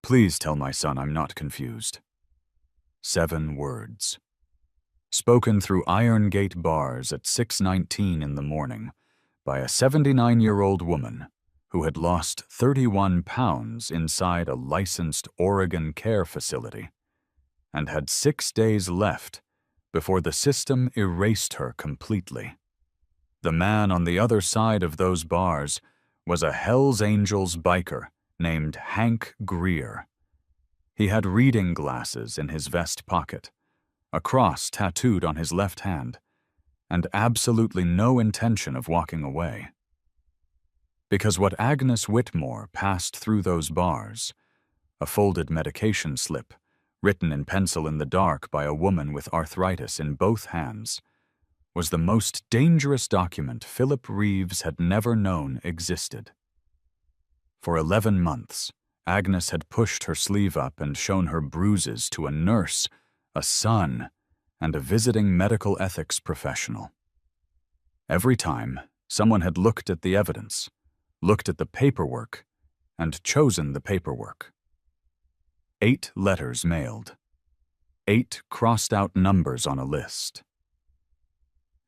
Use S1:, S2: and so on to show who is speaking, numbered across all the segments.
S1: Please tell my son I'm not confused. 7 words. Spoken through iron gate bars at 6:19 in the morning by a 79-year-old woman who had lost 31 pounds inside a licensed Oregon care facility and had 6 days left before the system erased her completely. The man on the other side of those bars was a Hells Angels biker named Hank Greer. He had reading glasses in his vest pocket, a cross tattooed on his left hand, and absolutely no intention of walking away. Because what Agnes Whitmore passed through those bars, a folded medication slip, written in pencil in the dark by a woman with arthritis in both hands, was the most dangerous document Philip Reeves had never known existed. For 11 months, Agnes had pushed her sleeve up and shown her bruises to a nurse, a son, and a visiting medical ethics professional. Every time, someone had looked at the evidence, looked at the paperwork, and chosen the paperwork. 8 letters mailed. 8 crossed-out numbers on a list.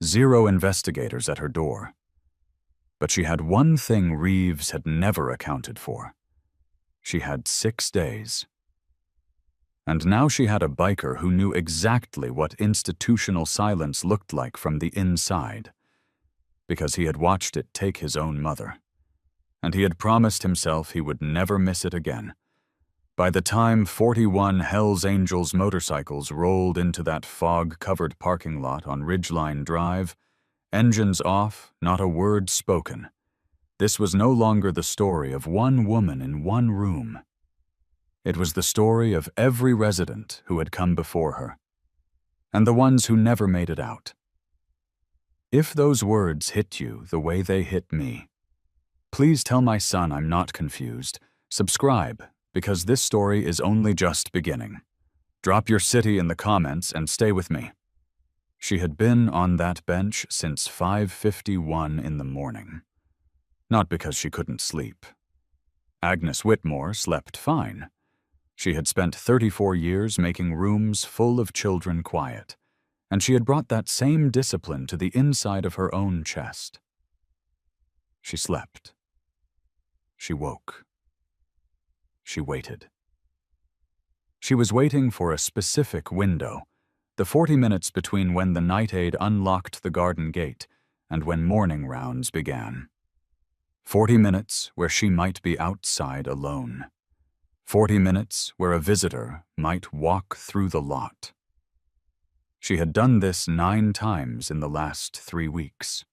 S1: 0 investigators at her door. But she had one thing Reeves had never accounted for. She had 6 days. And now she had a biker who knew exactly what institutional silence looked like from the inside, because he had watched it take his own mother. And he had promised himself he would never miss it again. By the time 41 Hells Angels motorcycles rolled into that fog-covered parking lot on Ridgeline Drive, engines off, not a word spoken, this was no longer the story of one woman in one room. It was the story of every resident who had come before her, and the ones who never made it out. If those words hit you the way they hit me, please tell my son I'm not confused. Subscribe, because this story is only just beginning. Drop your city in the comments and stay with me. She had been on that bench since 5:51 in the morning. Not because she couldn't sleep. Agnes Whitmore slept fine. She had spent 34 years making rooms full of children quiet, and she had brought that same discipline to the inside of her own chest. She slept. She woke. She waited. She was waiting for a specific window, the 40 minutes between when the night aide unlocked the garden gate and when morning rounds began. 40 minutes where she might be outside alone. 40 minutes where a visitor might walk through the lot. She had done this 9 times in the last 3 weeks.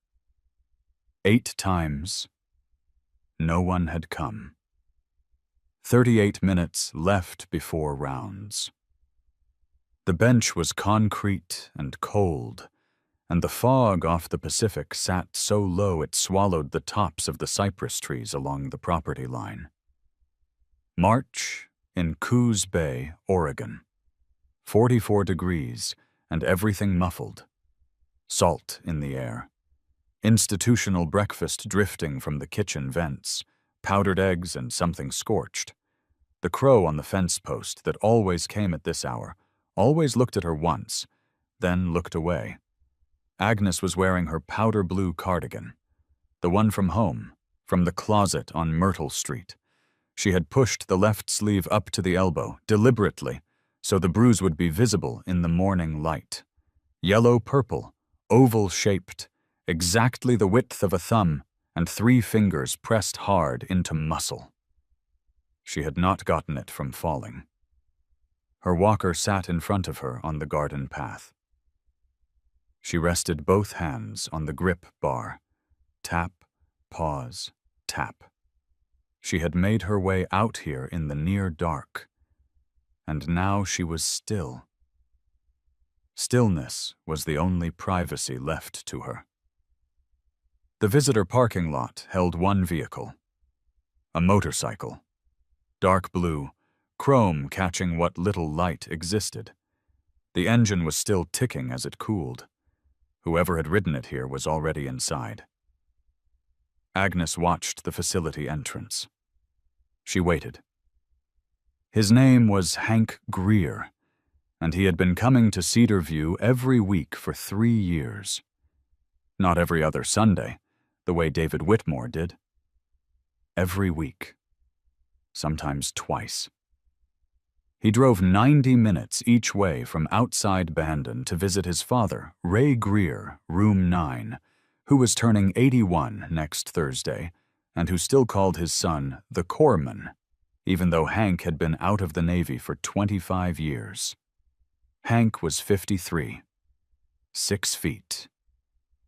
S1: 8 times, no one had come. 38 minutes left before rounds. The bench was concrete and cold, and the fog off the Pacific sat so low it swallowed the tops of the cypress trees along the property line. March in Coos Bay, Oregon. 44 degrees and everything muffled. Salt in the air. Institutional breakfast drifting from the kitchen vents. Powdered eggs and something scorched. The crow on the fence post that always came at this hour always looked at her once, then looked away. Agnes was wearing her powder blue cardigan, the one from home, from the closet on Myrtle Street. She had pushed the left sleeve up to the elbow, deliberately, so the bruise would be visible in the morning light. Yellow-purple, oval-shaped, exactly the width of a thumb, and 3 fingers pressed hard into muscle. She had not gotten it from falling. Her walker sat in front of her on the garden path. She rested both hands on the grip bar. Tap, pause, tap. She had made her way out here in the near dark, and now she was still. Stillness was the only privacy left to her. The visitor parking lot held one vehicle. A motorcycle. Dark blue, chrome catching what little light existed. The engine was still ticking as it cooled. Whoever had ridden it here was already inside. Agnes watched the facility entrance. She waited. His name was Hank Greer, and he had been coming to Cedar View every week for 3 years. Not every other Sunday, the way David Whitmore did. Every week. Sometimes twice. He drove 90 minutes each way from outside Bandon to visit his father, Ray Greer, Room 9, who was turning 81 next Thursday, and who still called his son the Corpsman, even though Hank had been out of the Navy for 25 years. Hank was 53, 6 feet,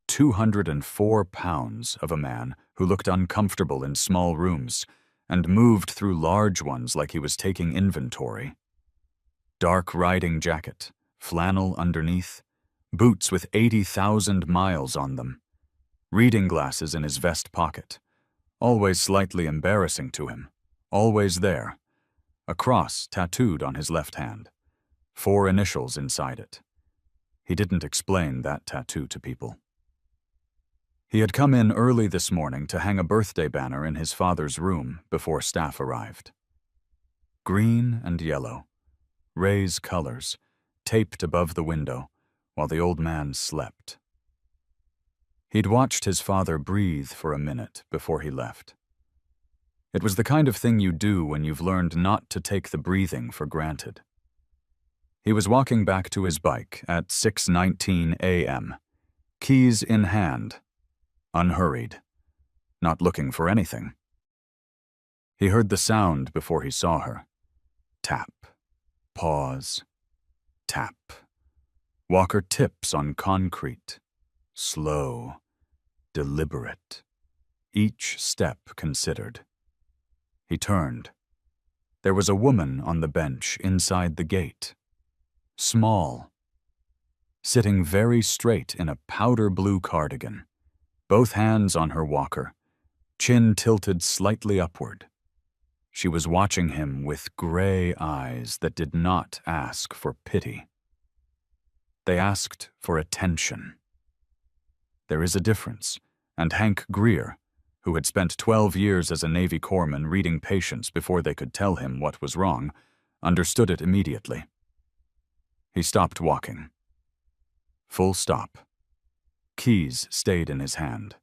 S1: 204 pounds of a man who looked uncomfortable in small rooms and moved through large ones like he was taking inventory. Dark riding jacket, flannel underneath, boots with 80,000 miles on them, reading glasses in his vest pocket, always slightly embarrassing to him, always there, a cross tattooed on his left hand, 4 initials inside it. He didn't explain that tattoo to people. He had come in early this morning to hang a birthday banner in his father's room before staff arrived. Green and yellow, Ray's colors, taped above the window while the old man slept. He'd watched his father breathe for a minute before he left. It was the kind of thing you do when you've learned not to take the breathing for granted. He was walking back to his bike at 6:19 a.m., keys in hand, unhurried, not looking for anything. He heard the sound before he saw her. Tap, pause, tap. Walker tips on concrete, slow, deliberate, each step considered. He turned. There was a woman on the bench inside the gate. Small, sitting very straight in a powder blue cardigan, both hands on her walker, chin tilted slightly upward. She was watching him with gray eyes that did not ask for pity. They asked for attention. There is a difference, and Hank Greer, who had spent 12 years as a Navy corpsman reading patients before they could tell him what was wrong, understood it immediately. He stopped walking. Full stop. Keys stayed in his hand.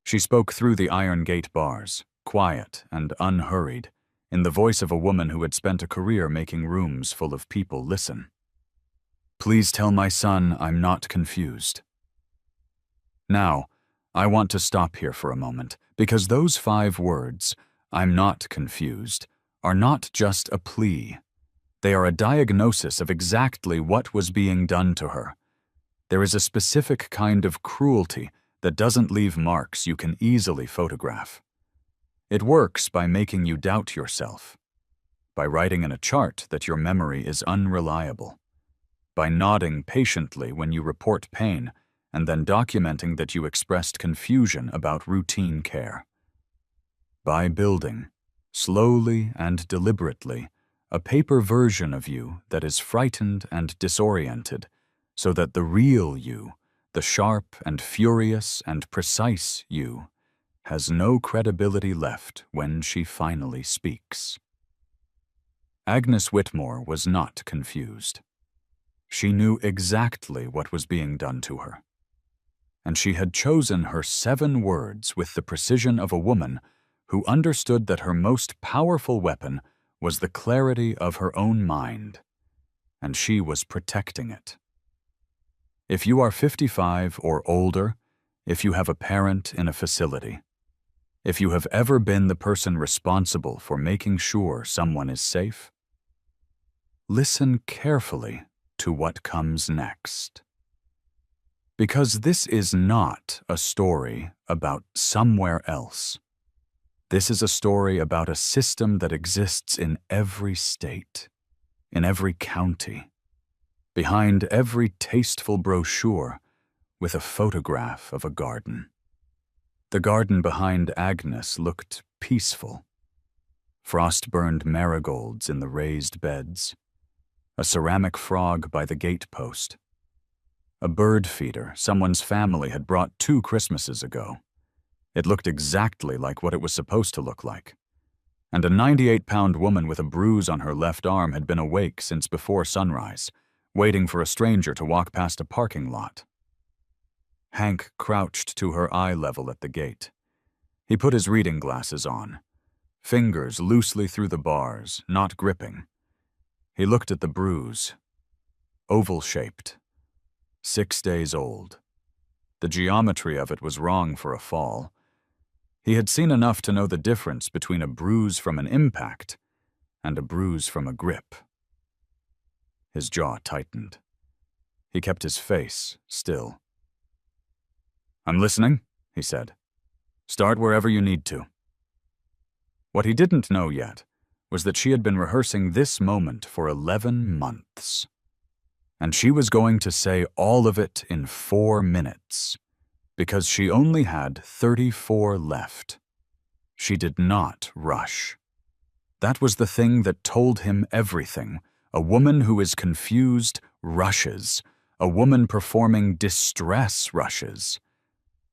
S1: She spoke through the iron gate bars, quiet and unhurried, in the voice of a woman who had spent a career making rooms full of people listen. "Please tell my son I'm not confused." Now, I want to stop here for a moment, because those 5 words, "I'm not confused," are not just a plea. They are a diagnosis of exactly what was being done to her. There is a specific kind of cruelty that doesn't leave marks you can easily photograph. It works by making you doubt yourself, by writing in a chart that your memory is unreliable, by nodding patiently when you report pain and then documenting that you expressed confusion about routine care, by building, slowly and deliberately, a paper version of you that is frightened and disoriented, so that the real you, the sharp and furious and precise you, has no credibility left when she finally speaks. Agnes Whitmore was not confused. She knew exactly what was being done to her. And she had chosen her 7 words with the precision of a woman who understood that her most powerful weapon was the clarity of her own mind, and she was protecting it. If you are 55 or older, if you have a parent in a facility, if you have ever been the person responsible for making sure someone is safe, listen carefully to what comes next. Because this is not a story about somewhere else. This is a story about a system that exists in every state, in every county, behind every tasteful brochure with a photograph of a garden. The garden behind Agnes looked peaceful. Frost-burned marigolds in the raised beds, a ceramic frog by the gate post, a bird feeder someone's family had brought 2 Christmases ago. It looked exactly like what it was supposed to look like. And a 98-pound woman with a bruise on her left arm had been awake since before sunrise, waiting for a stranger to walk past a parking lot. Hank crouched to her eye level at the gate. He put his reading glasses on, fingers loosely through the bars, not gripping. He looked at the bruise. Oval-shaped. 6 days old. The geometry of it was wrong for a fall. He had seen enough to know the difference between a bruise from an impact and a bruise from a grip. His jaw tightened. He kept his face still. "I'm listening," he said. "Start wherever you need to." What he didn't know yet was that she had been rehearsing this moment for 11 months. And she was going to say all of it in 4 minutes, because she only had 34 left. She did not rush. That was the thing that told him everything. A woman who is confused rushes. A woman performing distress rushes.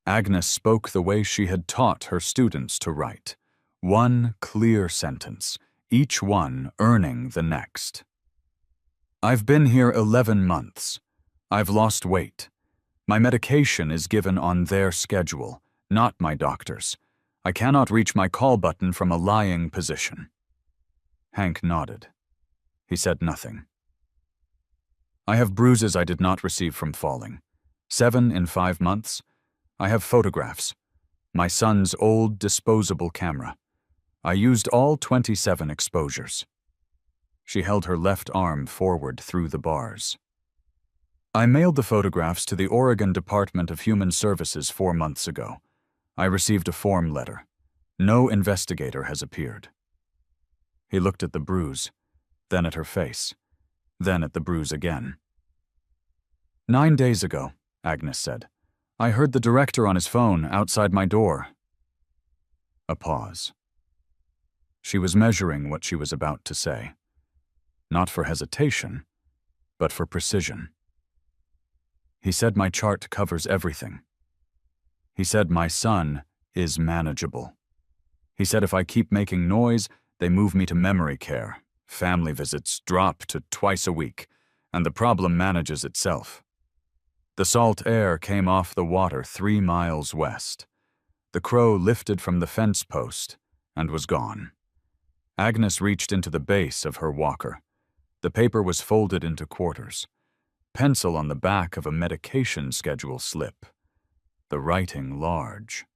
S1: Agnes spoke the way she had taught her students to write. One clear sentence, each one earning the next. "I've been here 11 months. I've lost weight. My medication is given on their schedule, not my doctor's. I cannot reach my call button from a lying position." Hank nodded. He said nothing. "I have bruises I did not receive from falling. 7 in 5 months. I have photographs. My son's old disposable camera. I used all 27 exposures." She held her left arm forward through the bars. "I mailed the photographs to the Oregon Department of Human Services 4 months ago. I received a form letter. No investigator has appeared." He looked at the bruise, then at her face, then at the bruise again. "9 days ago," Agnes said, "I heard the director on his phone outside my door." A pause. She was measuring what she was about to say. Not for hesitation, but for precision. "He said my chart covers everything. He said my son is manageable. He said if I keep making noise, they move me to memory care. Family visits drop to twice a week, and the problem manages itself." The salt air came off the water 3 miles west. The crow lifted from the fence post and was gone. Agnes reached into the base of her walker. The paper was folded into quarters. Pencil on the back of a medication schedule slip. The writing large.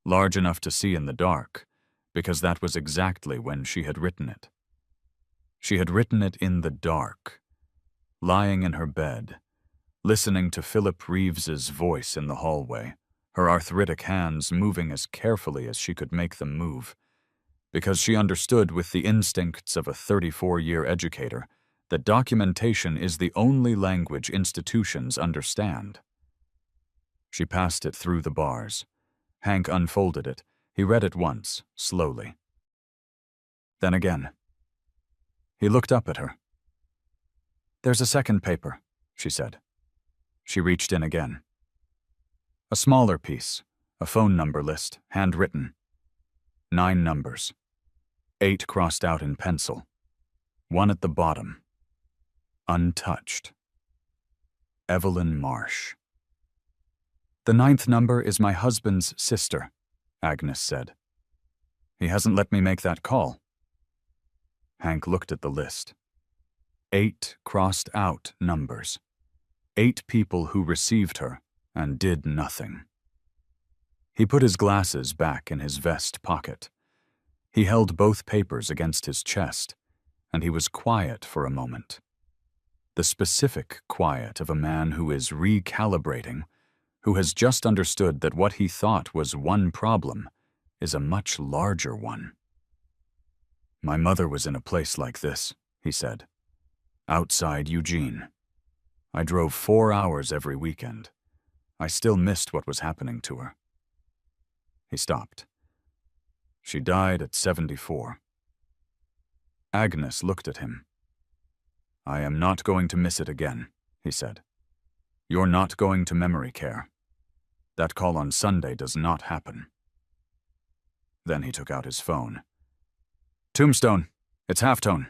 S1: Large enough to see in the dark, because that was exactly when she had written it. She had written it in the dark, lying in her bed, listening to Philip Reeves's voice in the hallway, her arthritic hands moving as carefully as she could make them move, because she understood with the instincts of a 34-year educator that documentation is the only language institutions understand. She passed it through the bars. Hank unfolded it. He read it once, slowly. Then again. He looked up at her. "There's a second paper," she said. She reached in again. A smaller piece, a phone number list, handwritten. 9 numbers. 8 crossed out in pencil. 1 at the bottom. Untouched. Evelyn Marsh. "The 9th number is my husband's sister," Agnes said. "He hasn't let me make that call." Hank looked at the list. 8 crossed out numbers. 8 people who received her and did nothing. He put his glasses back in his vest pocket. He held both papers against his chest, and he was quiet for a moment. The specific quiet of a man who is recalibrating, who has just understood that what he thought was one problem is a much larger one. "My mother was in a place like this," he said. "Outside Eugene. I drove 4 hours every weekend. I still missed what was happening to her." He stopped. "She died at 74. Agnes looked at him. "I am not going to miss it again," he said. "You're not going to memory care. That call on Sunday does not happen." Then he took out his phone. Tombstone, it's Halftone.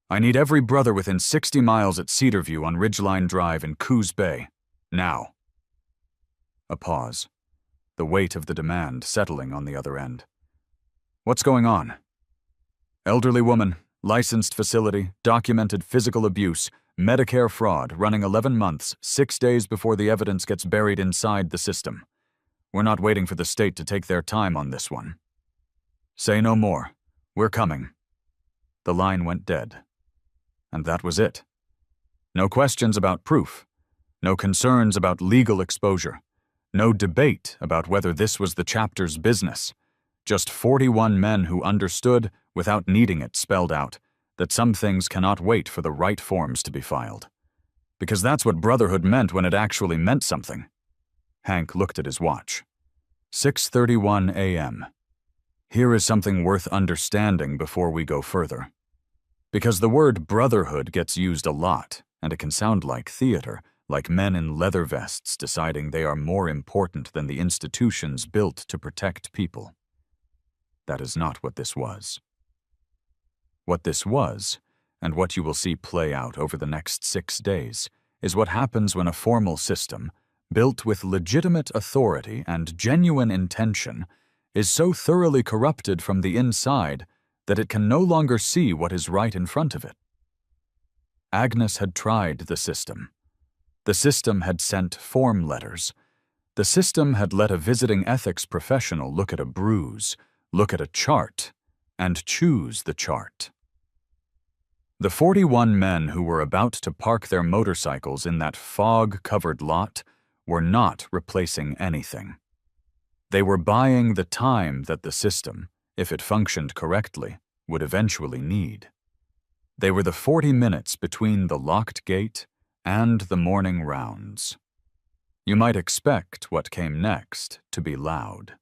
S1: I need every brother within 60 miles at Cedarview on Ridgeline Drive in Coos Bay. Now. A pause. The weight of the demand settling on the other end. What's going on? Elderly woman, licensed facility, documented physical abuse, Medicare fraud, running 11 months, 6 days before the evidence gets buried inside the system. We're not waiting for the state to take their time on this one. Say no more. We're coming. The line went dead. And that was it. No questions about proof. No concerns about legal exposure. No debate about whether this was the chapter's business. Just 41 men who understood, without needing it spelled out, that some things cannot wait for the right forms to be filed. Because that's what Brotherhood meant when it actually meant something. Hank looked at his watch. 6:31 a.m. Here is something worth understanding before we go further. Because the word brotherhood gets used a lot, and it can sound like theater, like men in leather vests deciding they are more important than the institutions built to protect people. That is not what this was. What this was, and what you will see play out over the next 6 days, is what happens when a formal system, built with legitimate authority and genuine intention, is so thoroughly corrupted from the inside that it can no longer see what is right in front of it. Agnes had tried the system. The system had sent form letters. The system had let a visiting ethics professional look at a bruise, look at a chart, and choose the chart. The 41 men who were about to park their motorcycles in that fog-covered lot were not replacing anything. They were buying the time that the system, if it functioned correctly, would eventually need. They were the 40 minutes between the locked gate and the morning rounds. You might expect what came next to be loud.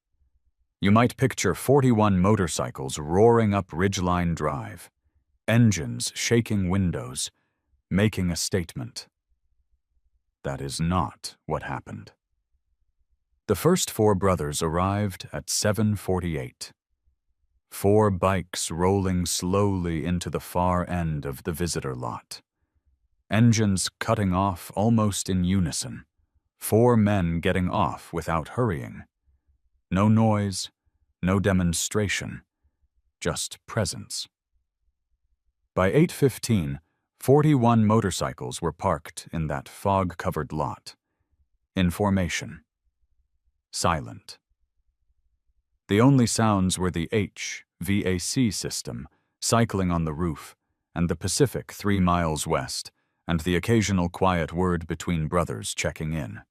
S1: You might picture 41 motorcycles roaring up Ridgeline Drive, engines shaking windows, making a statement. That is not what happened. The first 4 brothers arrived at 7:48. 4 bikes rolling slowly into the far end of the visitor lot. Engines cutting off almost in unison. 4 men getting off without hurrying. No noise, no demonstration, just presence. By 8:15, 41 motorcycles were parked in that fog-covered lot. In formation. Silent. The only sounds were the HVAC system cycling on the roof and the Pacific 3 miles west, and the occasional quiet word between brothers checking in.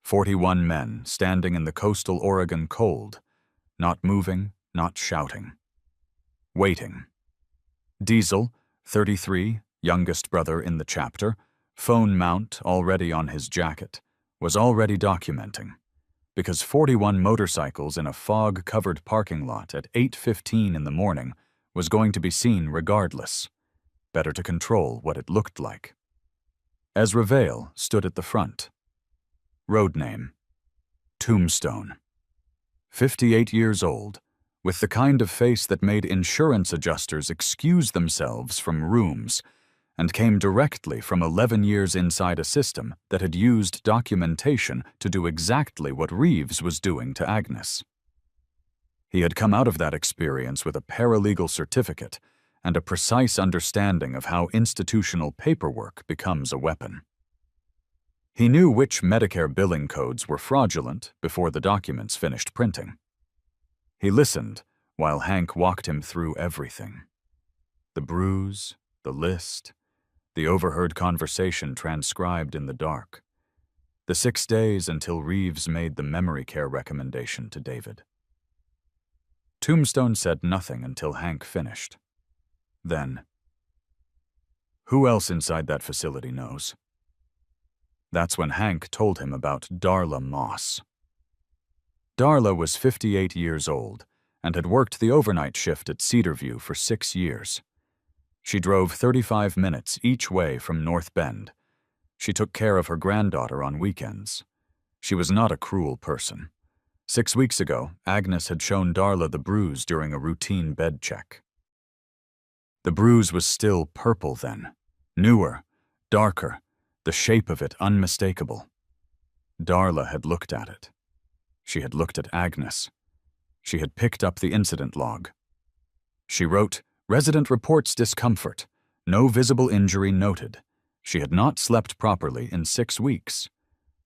S1: 41 men standing in the coastal Oregon cold, not moving, not shouting. Waiting. Diesel, 33, youngest brother in the chapter, phone mount already on his jacket, was already documenting. Because 41 motorcycles in a fog-covered parking lot at 8:15 in the morning was going to be seen regardless. Better to control what it looked like. Ezra Vale stood at the front. Road name: Tombstone. 58 years old, with the kind of face that made insurance adjusters excuse themselves from rooms, and came directly from 11 years inside a system that had used documentation to do exactly what Reeves was doing to Agnes. He had come out of that experience with a paralegal certificate and a precise understanding of how institutional paperwork becomes a weapon. He knew which Medicare billing codes were fraudulent before the documents finished printing. He listened while Hank walked him through everything. The bruise, the list, the overheard conversation transcribed in the dark. The 6 days until Reeves made the memory care recommendation to David. Tombstone said nothing until Hank finished. Then, "Who else inside that facility knows?" That's when Hank told him about Darla Moss. Darla was 58 years old and had worked the overnight shift at Cedarview for 6 years. She drove 35 minutes each way from North Bend. She took care of her granddaughter on weekends. She was not a cruel person. 6 weeks ago, Agnes had shown Darla the bruise during a routine bed check. The bruise was still purple then, newer, darker, the shape of it unmistakable. Darla had looked at it. She had looked at Agnes. She had picked up the incident log. She wrote, "Resident reports discomfort. No visible injury noted. She had not slept properly in 6 weeks.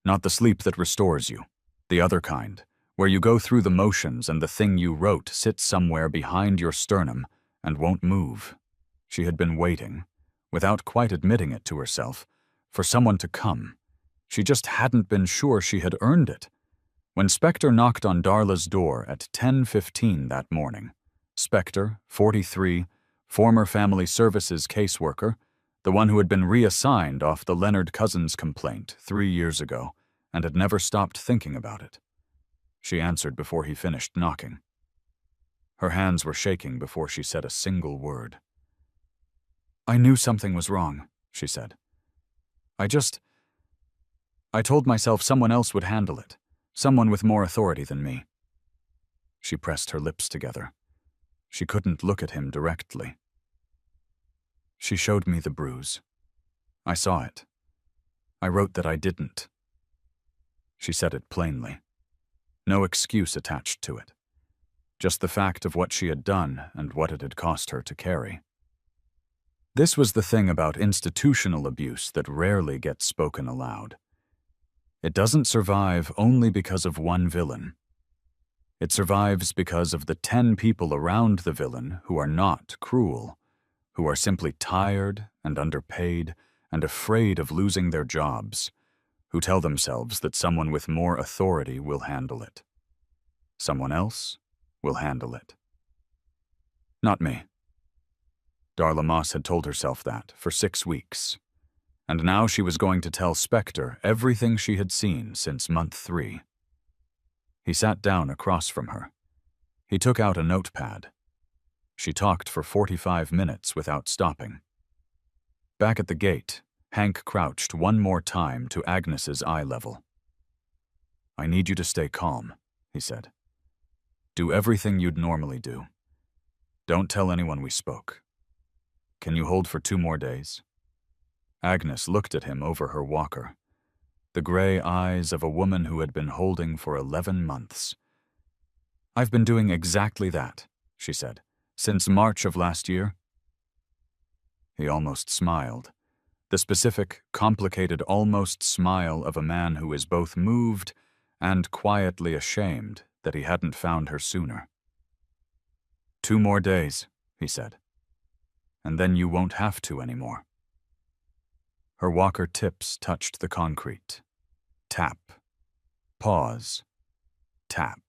S1: Not the sleep that restores you. The other kind, where you go through the motions and the thing you wrote sits somewhere behind your sternum and won't move." She had been waiting, without quite admitting it to herself, for someone to come. She just hadn't been sure she had earned it. When Spectre knocked on Darla's door at 10:15 that morning, Spectre, 43, former family services caseworker, the one who had been reassigned off the Leonard Cousins complaint 3 years ago and had never stopped thinking about it. She answered before he finished knocking. Her hands were shaking before she said a single word. "I knew something was wrong," she said. I told myself someone else would handle it, someone with more authority than me." She pressed her lips together. She couldn't look at him directly. "She showed me the bruise. I saw it. I wrote that I didn't." She said it plainly. No excuse attached to it. Just the fact of what she had done and what it had cost her to carry. This was the thing about institutional abuse that rarely gets spoken aloud. It doesn't survive only because of one villain. It survives because of the 10 people around the villain who are not cruel, who are simply tired and underpaid and afraid of losing their jobs, who tell themselves that someone with more authority will handle it. Someone else will handle it. Not me. Darla Moss had told herself that for 6 weeks, and now she was going to tell Spectre everything she had seen since month 3. He sat down across from her. He took out a notepad. She talked for 45 minutes without stopping. Back at the gate, Hank crouched one more time to Agnes's eye level. "I need you to stay calm," he said. "Do everything you'd normally do. Don't tell anyone we spoke. Can you hold for 2 more days?" Agnes looked at him over her walker, the gray eyes of a woman who had been holding for 11 months. "I've been doing exactly that," she said, "since March of last year." He almost smiled, the specific, complicated almost smile of a man who is both moved and quietly ashamed that he hadn't found her sooner. "2 more days," he said, "and then you won't have to anymore." Her walker tips touched the concrete. Tap. Pause. Tap.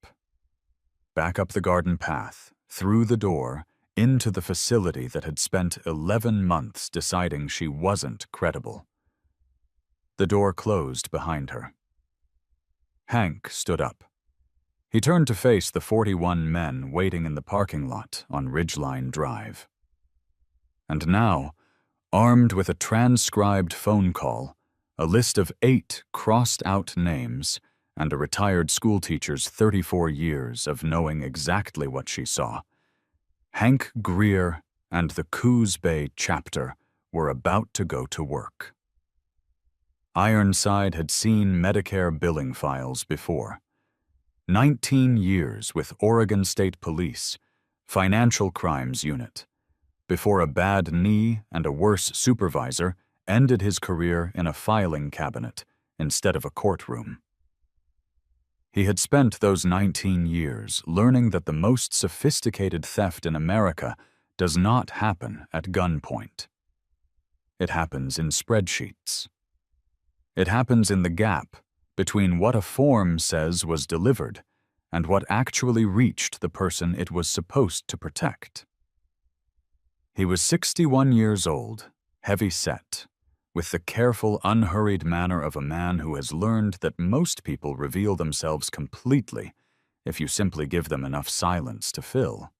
S1: Back up the garden path, through the door, into the facility that had spent 11 months deciding she wasn't credible. The door closed behind her. Hank stood up. He turned to face the 41 men waiting in the parking lot on Ridgeline Drive. And now, armed with a transcribed phone call, a list of 8 crossed-out names, and a retired schoolteacher's 34 years of knowing exactly what she saw, Hank Greer and the Coos Bay chapter were about to go to work. Ironside had seen Medicare billing files before. 19 years with Oregon State Police, Financial Crimes Unit, before a bad knee and a worse supervisor ended his career in a filing cabinet instead of a courtroom. He had spent those 19 years learning that the most sophisticated theft in America does not happen at gunpoint. It happens in spreadsheets. It happens in the gap between what a form says was delivered and what actually reached the person it was supposed to protect. He was 61 years old, heavy-set, with the careful, unhurried manner of a man who has learned that most people reveal themselves completely if you simply give them enough silence to fill.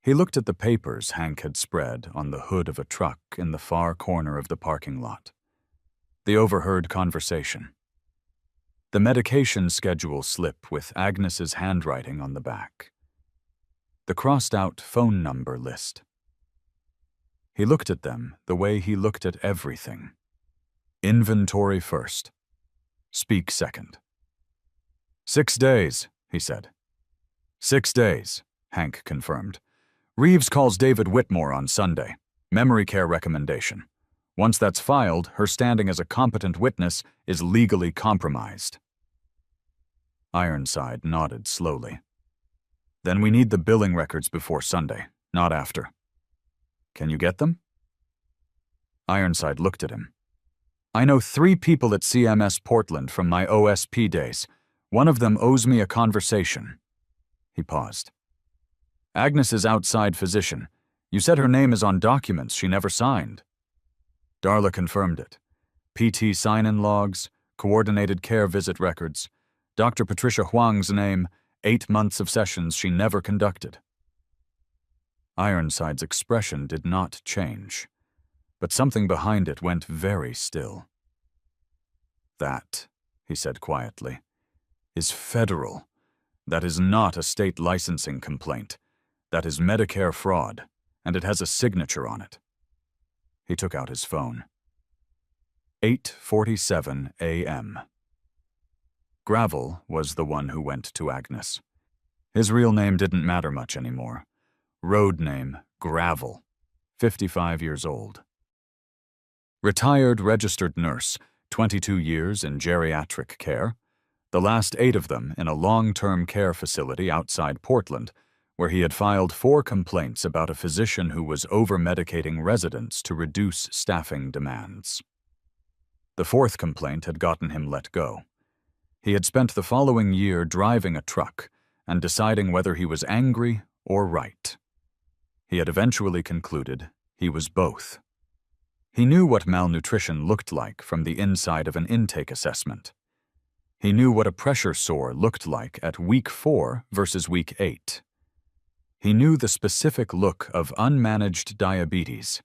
S1: He looked at the papers Hank had spread on the hood of a truck in the far corner of the parking lot. The overheard conversation. The medication schedule slip with Agnes's handwriting on the back. The crossed-out phone number list. He looked at them the way he looked at everything. Inventory first. Speak second. 6 days, he said. 6 days, Hank confirmed. Reeves calls David Whitmore on Sunday. Memory care recommendation. Once that's filed, her standing as a competent witness is legally compromised. Ironside nodded slowly. Then we need the billing records before Sunday, not after. Can you get them? Ironside looked at him. I know 3 people at CMS Portland from my OSP days. One of them owes me a conversation. He paused. Agnes's outside physician. You said her name is on documents she never signed. Darla confirmed it. PT sign-in logs, coordinated care visit records, Dr. Patricia Huang's name, 8 months of sessions she never conducted. Ironside's expression did not change, but something behind it went very still. That, he said quietly, is federal. That is not a state licensing complaint. That is Medicare fraud, and it has a signature on it. He took out his phone. 8:47 a.m. Gravel was the one who went to Agnes. His real name didn't matter much anymore. Road name, Gravel, 55 years old. Retired registered nurse, 22 years in geriatric care, the last 8 of them in a long-term care facility outside Portland, where he had filed 4 complaints about a physician who was over-medicating residents to reduce staffing demands. The 4th complaint had gotten him let go. He had spent the following year driving a truck and deciding whether he was angry or right. He had eventually concluded he was both. He knew what malnutrition looked like from the inside of an intake assessment. He knew what a pressure sore looked like at week 4 versus week 8. He knew the specific look of unmanaged diabetes,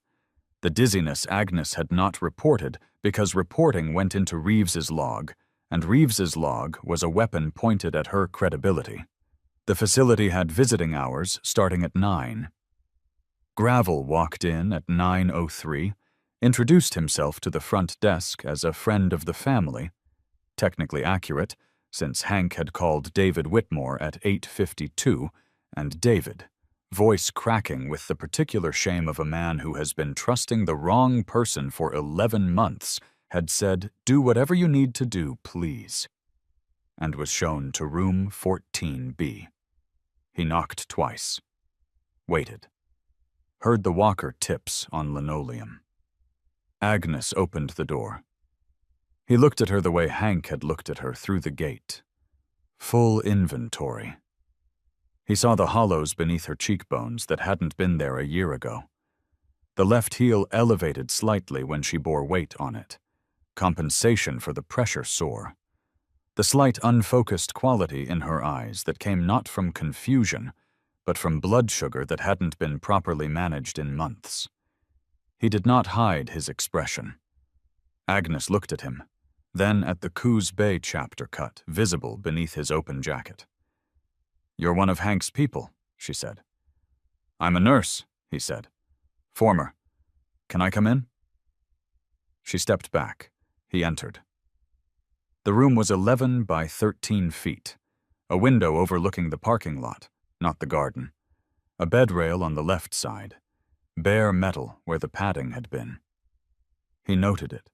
S1: the dizziness Agnes had not reported because reporting went into Reeves's log, and Reeves's log was a weapon pointed at her credibility. The facility had visiting hours starting at 9. Gravel walked in at 9:03, introduced himself to the front desk as a friend of the family, technically accurate, since Hank had called David Whitmore at 8:52, and David, voice cracking with the particular shame of a man who has been trusting the wrong person for 11 months, had said, "Do whatever you need to do, please," and was shown to room 14B. He knocked twice, waited, heard the walker tips on linoleum. Agnes opened the door. He looked at her the way Hank had looked at her through the gate. Full inventory. He saw the hollows beneath her cheekbones that hadn't been there a year ago. The left heel elevated slightly when she bore weight on it. Compensation for the pressure sore. The slight unfocused quality in her eyes that came not from confusion, but from blood sugar that hadn't been properly managed in months. He did not hide his expression. Agnes looked at him, then at the Coos Bay chapter cut visible beneath his open jacket. "You're one of Hank's people," she said. "I'm a nurse," he said. "Former. Can I come in?" She stepped back. He entered. The room was 11 by 13 feet, a window overlooking the parking lot, not the garden, a bed rail on the left side, bare metal where the padding had been. He noted it.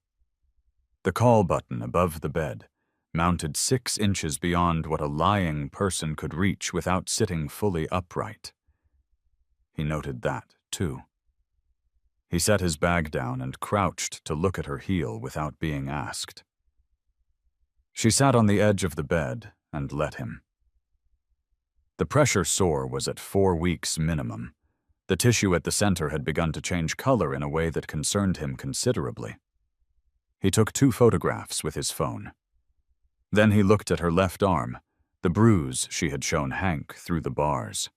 S1: The call button above the bed, mounted 6 inches beyond what a lying person could reach without sitting fully upright. He noted that, too. He set his bag down and crouched to look at her heel without being asked. She sat on the edge of the bed and let him. The pressure sore was at 4 weeks minimum. The tissue at the center had begun to change color in a way that concerned him considerably. He took 2 photographs with his phone. Then he looked at her left arm, the bruise she had shown Hank through the bars.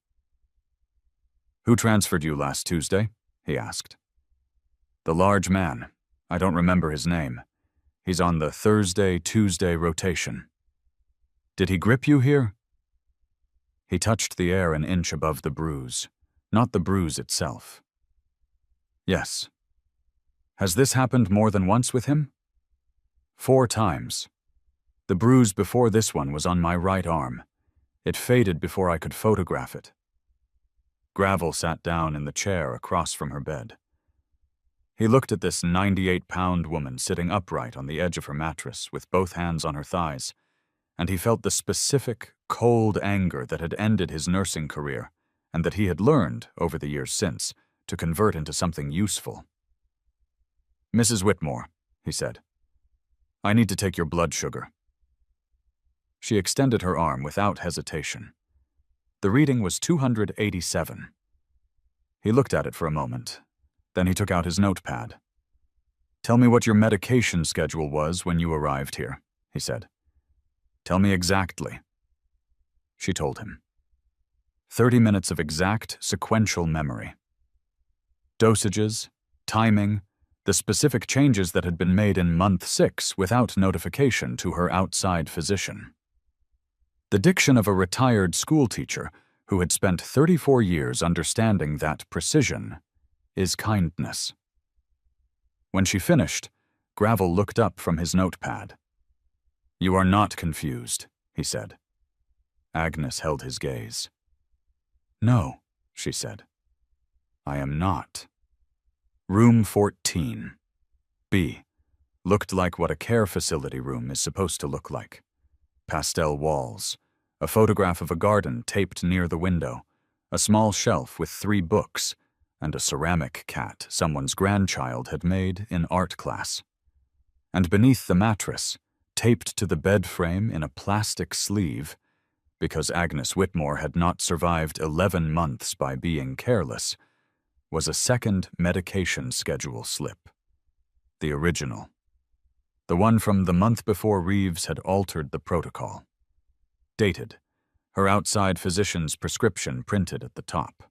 S1: "Who transferred you last Tuesday?" he asked. "The large man. I don't remember his name. He's on the Thursday-Tuesday rotation. Did he grip you here?" He touched the air an inch above the bruise, not the bruise itself. Yes. Has this happened more than once with him? 4 times. The bruise before this one was on my right arm. It faded before I could photograph it. Gravel sat down in the chair across from her bed. He looked at this 98-pound woman sitting upright on the edge of her mattress with both hands on her thighs, and he felt the specific, cold anger that had ended his nursing career and that he had learned, over the years since, to convert into something useful. "Mrs. Whitmore," he said, "I need to take your blood sugar." She extended her arm without hesitation. The reading was 287. He looked at it for a moment. Then he took out his notepad. "Tell me what your medication schedule was when you arrived here," he said. "Tell me exactly." She told him. 30 minutes of exact, sequential memory. Dosages, timing, the specific changes that had been made in month 6 without notification to her outside physician. The diction of a retired schoolteacher who had spent 34 years understanding that precision is kindness. When she finished, Gravel looked up from his notepad. "You are not confused," he said. Agnes held his gaze. "No," she said. "I am not." Room 14. B. Looked like what a care facility room is supposed to look like. Pastel walls, a photograph of a garden taped near the window, a small shelf with 3 books, and a ceramic cat someone's grandchild had made in art class. And beneath the mattress, taped to the bed frame in a plastic sleeve, because Agnes Whitmore had not survived 11 months by being careless, was a second medication schedule slip. The original. The one from the month before Reeves had altered the protocol. Dated, her outside physician's prescription printed at the top.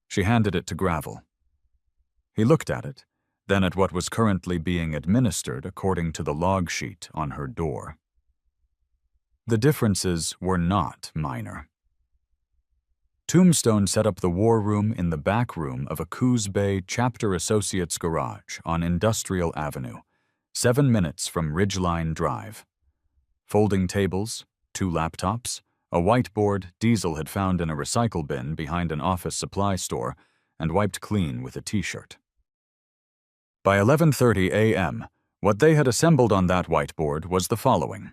S1: She handed it to Gravel. He looked at it, then at what was currently being administered according to the log sheet on her door. The differences were not minor. Tombstone set up the war room in the back room of a Coos Bay Chapter Associates garage on Industrial Avenue, 7 minutes from Ridgeline Drive. Folding tables, 2 laptops, a whiteboard Diesel had found in a recycle bin behind an office supply store and wiped clean with a t-shirt. By 11:30 a.m., what they had assembled on that whiteboard was the following: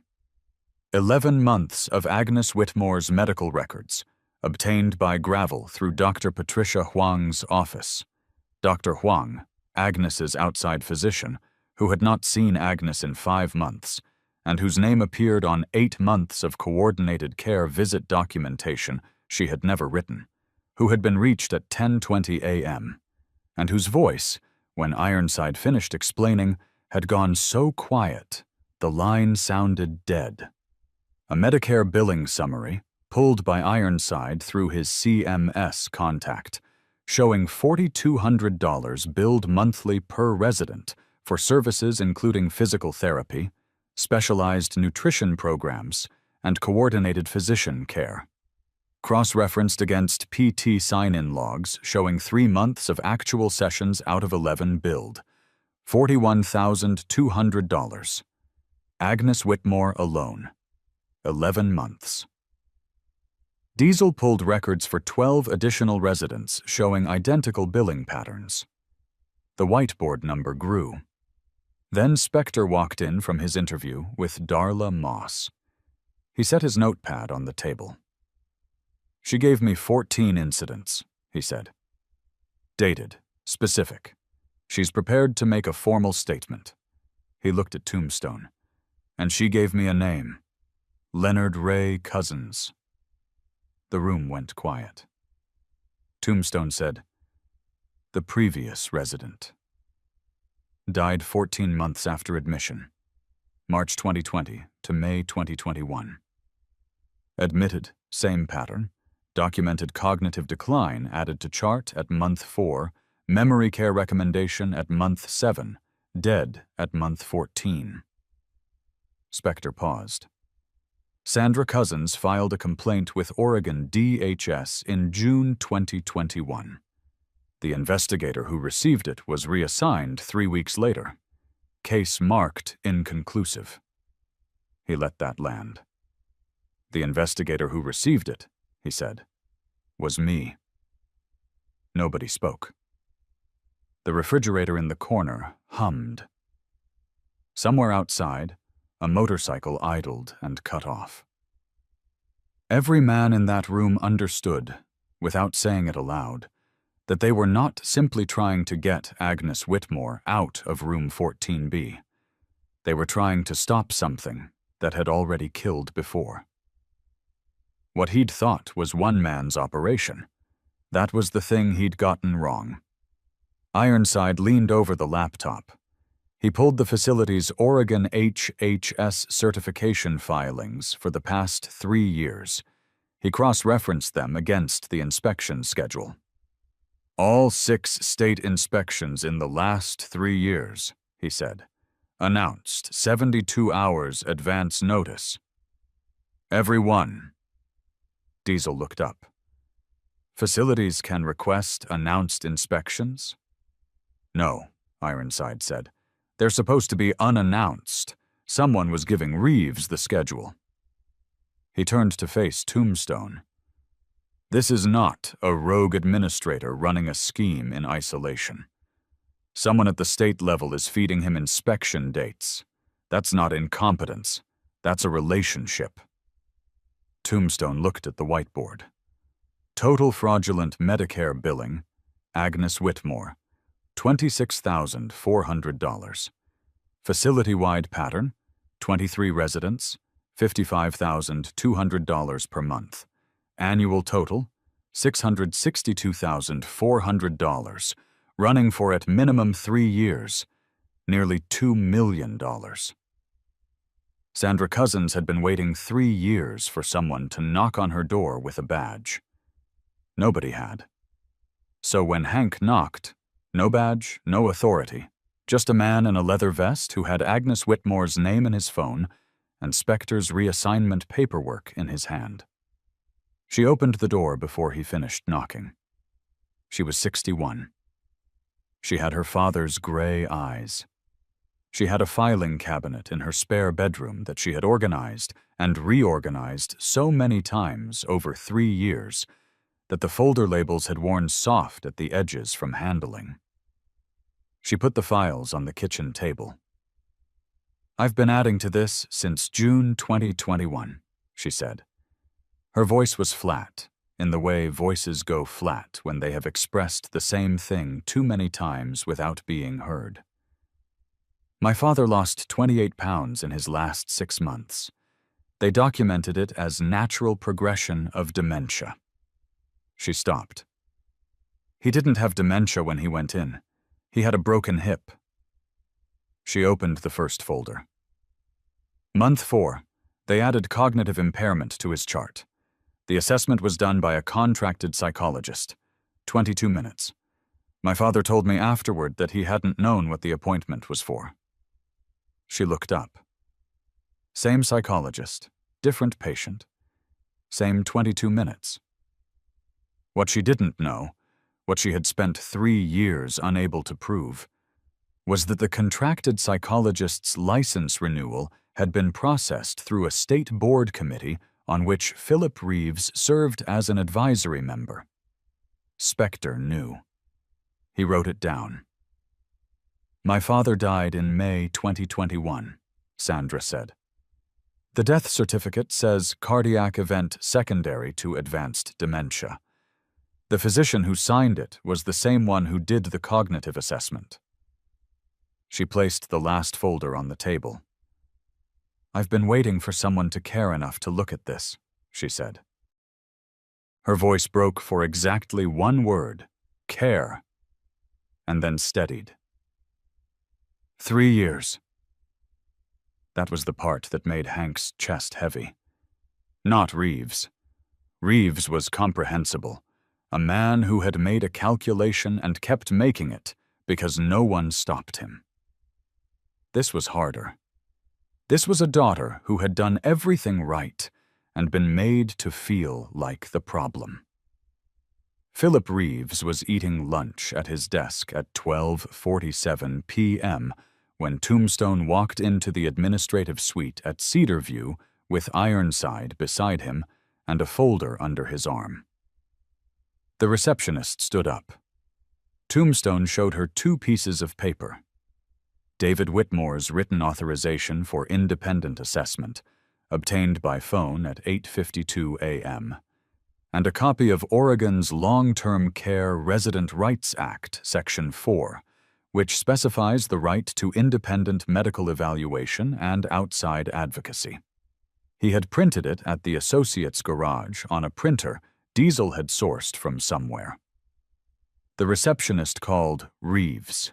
S1: 11 months of Agnes Whitmore's medical records, obtained by Gravel through Dr. Patricia Huang's office. Dr. Huang, Agnes's outside physician, who had not seen Agnes in 5 months, and whose name appeared on 8 months of coordinated care visit documentation she had never written, who had been reached at 10:20 a.m., and whose voice, when Ironside finished explaining, had gone so quiet the line sounded dead. A Medicare billing summary, pulled by Ironside through his CMS contact, showing $4,200 billed monthly per resident for services including physical therapy, specialized nutrition programs, and coordinated physician care. Cross-referenced against PT sign-in logs showing 3 months of actual sessions out of 11 billed, $41,200. Agnes Whitmore alone, 11 months. Diesel pulled records for 12 additional residents showing identical billing patterns. The whiteboard number grew. Then Spector walked in from his interview with Darla Moss. He set his notepad on the table. "She gave me 14 incidents," he said. "Dated, specific. She's prepared to make a formal statement." He looked at Tombstone. "And she gave me a name. Leonard Ray Cousins." The room went quiet. Tombstone said, "The previous resident. Died 14 months after admission, March 2020 to May 2021. Admitted, same pattern, documented cognitive decline added to chart at month 4, memory care recommendation at month 7, dead at month 14. Spector paused. Sandra Cousins filed a complaint with Oregon DHS in June 2021. The investigator who received it was reassigned 3 weeks later. Case marked inconclusive. He let that land. The investigator who received it, he said, was me. Nobody spoke. The refrigerator in the corner hummed. Somewhere outside, a motorcycle idled and cut off. Every man in that room understood, without saying it aloud, that they were not simply trying to get Agnes Whitmore out of room 14B. They were trying to stop something that had already killed before. What he'd thought was one man's operation, that was the thing he'd gotten wrong. Ironside leaned over the laptop. He pulled the facility's Oregon HHS certification filings for the past 3 years. He cross-referenced them against the inspection schedule. All 6 state inspections in the last 3 years, he said, announced 72 hours advance notice. Every one. Diesel looked up. Facilities can request announced inspections? No, Ironside said. They're supposed to be unannounced. Someone was giving Reeves the schedule. He turned to face Tombstone. This is not a rogue administrator running a scheme in isolation. Someone at the state level is feeding him inspection dates. That's not incompetence. That's a relationship. Tombstone looked at the whiteboard. Total fraudulent Medicare billing, Agnes Whitmore, $26,400. Facility-wide pattern, 23 residents, $55,200 per month. Annual total, $662,400, running for at minimum 3 years, nearly $2 million. Sandra Cousins had been waiting 3 years for someone to knock on her door with a badge. Nobody had. So when Hank knocked, no badge, no authority, just a man in a leather vest who had Agnes Whitmore's name in his phone and Spector's reassignment paperwork in his hand. She opened the door before he finished knocking. She was 61. She had her father's gray eyes. She had a filing cabinet in her spare bedroom that she had organized and reorganized so many times over 3 years that the folder labels had worn soft at the edges from handling. She put the files on the kitchen table. I've been adding to this since June 2021, she said. Her voice was flat, in the way voices go flat when they have expressed the same thing too many times without being heard. My father lost 28 pounds in his last 6 months. They documented it as natural progression of dementia. She stopped. He didn't have dementia when he went in. He had a broken hip. She opened the first folder. Month 4, they added cognitive impairment to his chart. The assessment was done by a contracted psychologist. 22 minutes. My father told me afterward that he hadn't known what the appointment was for. She looked up. Same psychologist, different patient. Same 22 minutes. What she didn't know, what she had spent 3 years unable to prove, was that the contracted psychologist's license renewal had been processed through a state board committee on which Philip Reeves served as an advisory member. Spector knew. He wrote it down. My father died in May 2021, Sandra said. The death certificate says cardiac event secondary to advanced dementia. The physician who signed it was the same one who did the cognitive assessment. She placed the last folder on the table. I've been waiting for someone to care enough to look at this, she said. Her voice broke for exactly one word, care, and then steadied. 3 years. That was the part that made Hank's chest heavy. Not Reeves. Reeves was comprehensible, a man who had made a calculation and kept making it because no one stopped him. This was harder. This was a daughter who had done everything right and been made to feel like the problem. Philip Reeves was eating lunch at his desk at 12:47 p.m. when Tombstone walked into the administrative suite at Cedarview with Ironside beside him and a folder under his arm. The receptionist stood up. Tombstone showed her 2 pieces of paper: David Whitmore's written authorization for independent assessment, obtained by phone at 8:52 a.m., and a copy of Oregon's Long-Term Care Resident Rights Act, Section 4, which specifies the right to independent medical evaluation and outside advocacy. He had printed it at the associate's garage on a printer Diesel had sourced from somewhere. The receptionist called Reeves.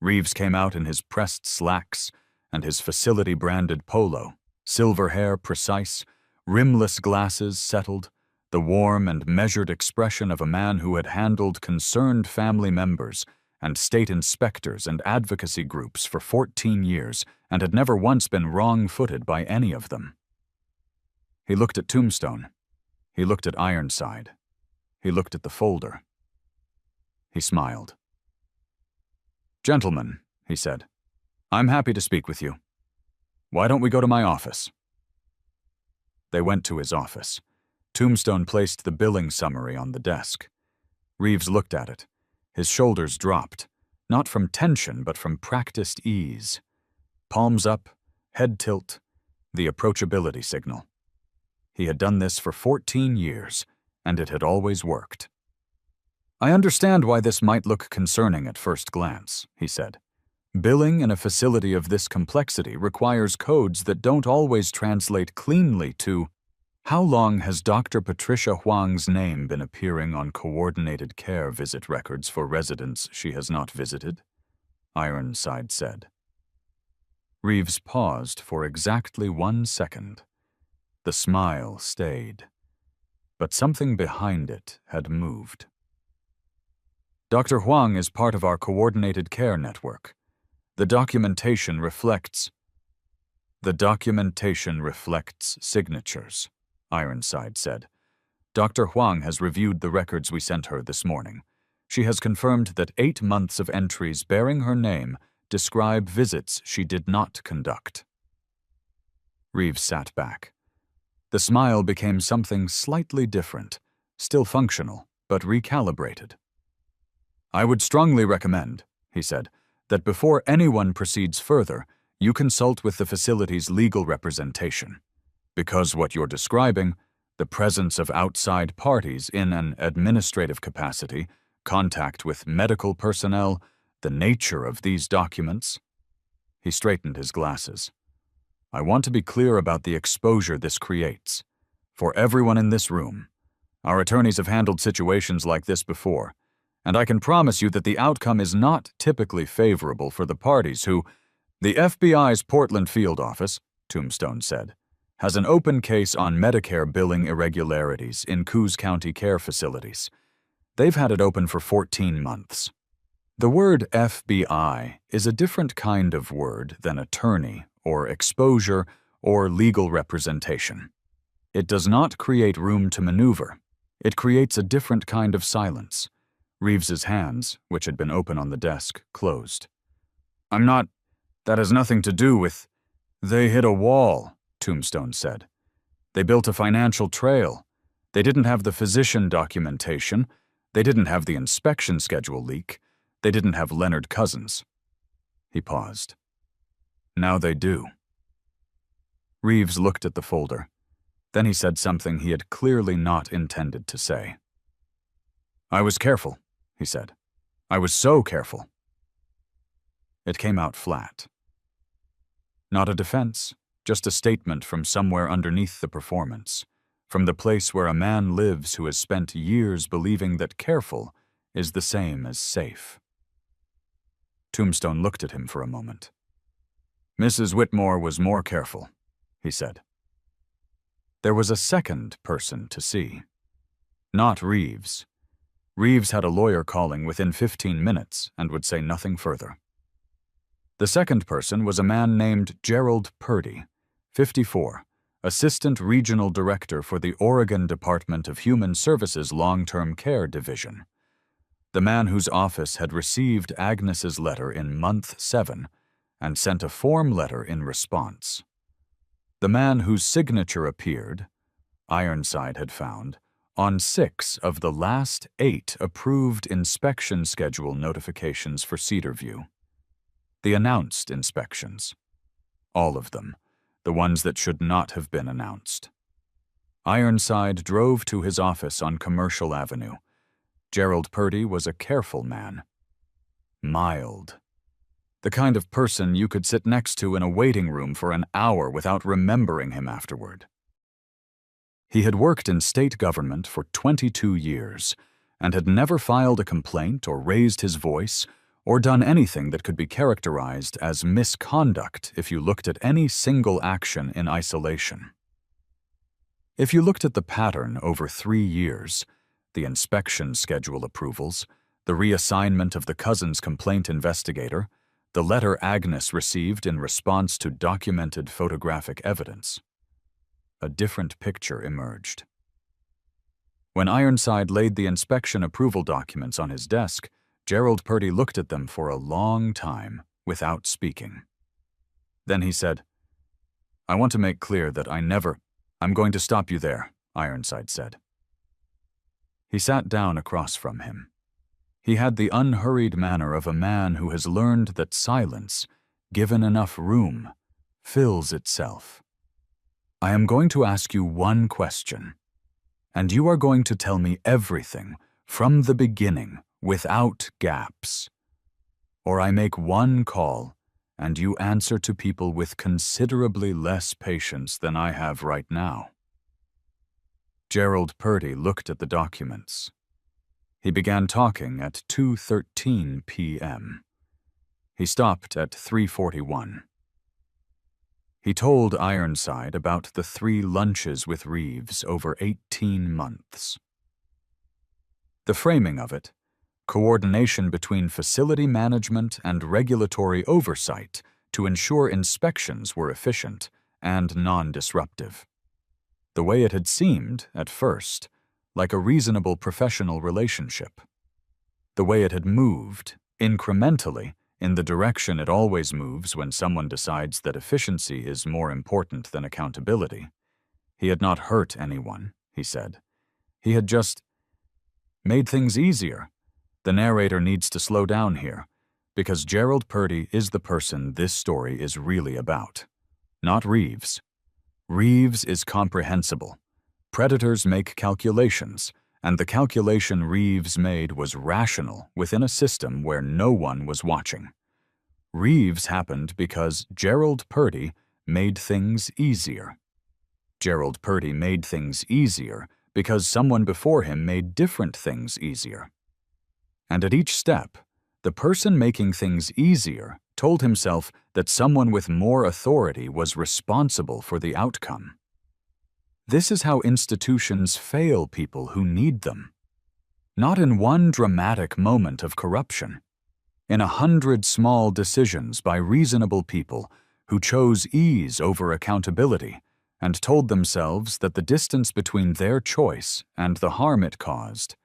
S1: Reeves came out in his pressed slacks and his facility-branded polo, silver hair precise, rimless glasses settled, the warm and measured expression of a man who had handled concerned family members and state inspectors and advocacy groups for 14 years and had never once been wrong-footed by any of them. He looked at Tombstone. He looked at Ironside. He looked at the folder. He smiled. "Gentlemen," he said, "I'm happy to speak with you. Why don't we go to my office?" They went to his office. Tombstone placed the billing summary on the desk. Reeves looked at it. His shoulders dropped, not from tension but from practiced ease. Palms up, head tilt, the approachability signal. He had done this for 14 years, and it had always worked. "I understand why this might look concerning at first glance," he said. "Billing in a facility of this complexity requires codes that don't always translate cleanly to—" "How long has Dr. Patricia Huang's name been appearing on coordinated care visit records for residents she has not visited?" Ironside said. Reeves paused for exactly 1 second. The smile stayed, but something behind it had moved. "Dr. Huang is part of our coordinated care network. The documentation reflects signatures," Ironside said. "Dr. Huang has reviewed the records we sent her this morning. She has confirmed that 8 months of entries bearing her name describe visits she did not conduct." Reeves sat back. The smile became something slightly different, still functional, but recalibrated. "I would strongly recommend," he said, "that before anyone proceeds further, you consult with the facility's legal representation. Because what you're describing, the presence of outside parties in an administrative capacity, contact with medical personnel, the nature of these documents—" He straightened his glasses. "I want to be clear about the exposure this creates. For everyone in this room. Our attorneys have handled situations like this before, and I can promise you that the outcome is not typically favorable for the parties who—" "The FBI's Portland field office," Tombstone said, "has an open case on Medicare billing irregularities in Coos County care facilities. They've had it open for 14 months. The word FBI is a different kind of word than attorney or exposure or legal representation. It does not create room to maneuver. It creates a different kind of silence." Reeves's hands, which had been open on the desk, closed. "That has nothing to do with—" "They hit a wall," Tombstone said. "They built a financial trail. They didn't have the physician documentation. They didn't have the inspection schedule leak. They didn't have Leonard Cousins." He paused. "Now they do." Reeves looked at the folder. Then he said something he had clearly not intended to say. "I was careful," he said. "I was so careful." It came out flat. Not a defense, just a statement from somewhere underneath the performance, from the place where a man lives who has spent years believing that careful is the same as safe. Tombstone looked at him for a moment. "Mrs. Whitmore was more careful," he said. There was a second person to see. Not Reeves. Reeves had a lawyer calling within 15 minutes and would say nothing further. The second person was a man named Gerald Purdy, 54, Assistant Regional Director for the Oregon Department of Human Services Long-Term Care Division. The man whose office had received Agnes's letter in month 7 and sent a form letter in response. The man whose signature appeared, Ironside had found, on 6 of the last 8 approved inspection schedule notifications for Cedarview. The announced inspections. All of them, the ones that should not have been announced. Ironside drove to his office on Commercial Avenue. Gerald Purdy was a careful man. Mild. The kind of person you could sit next to in a waiting room for an hour without remembering him afterward. He had worked in state government for 22 years and had never filed a complaint or raised his voice or done anything that could be characterized as misconduct if you looked at any single action in isolation. If you looked at the pattern over 3 years, the inspection schedule approvals, the reassignment of the cousin's complaint investigator, the letter Agnes received in response to documented photographic evidence, a different picture emerged. When Ironside laid the inspection approval documents on his desk, Gerald Purdy looked at them for a long time without speaking. Then he said, "I want to make clear that I'm going to stop you there," Ironside said. He sat down across from him. He had the unhurried manner of a man who has learned that silence, given enough room, fills itself. "I am going to ask you one question, and you are going to tell me everything from the beginning without gaps. Or I make one call, and you answer to people with considerably less patience than I have right now." Gerald Purdy looked at the documents. He began talking at 2:13 p.m. He stopped at 3:41. He told Ironside about the 3 lunches with Reeves over 18 months. The framing of it, coordination between facility management and regulatory oversight to ensure inspections were efficient and non-disruptive. The way it had seemed, at first, like a reasonable professional relationship. The way it had moved, incrementally, in the direction it always moves when someone decides that efficiency is more important than accountability. He had not hurt anyone, he said. He had just made things easier. The narrator needs to slow down here, because Gerald Purdy is the person this story is really about. Not Reeves. Reeves is comprehensible. Predators make calculations, and the calculation Reeves made was rational within a system where no one was watching. Reeves happened because Gerald Purdy made things easier. Gerald Purdy made things easier because someone before him made different things easier. And at each step, the person making things easier told himself that someone with more authority was responsible for the outcome. This is how institutions fail people who need them. Not in one dramatic moment of corruption. In 100 small decisions by reasonable people who chose ease over accountability and told themselves that the distance between their choice and the harm it caused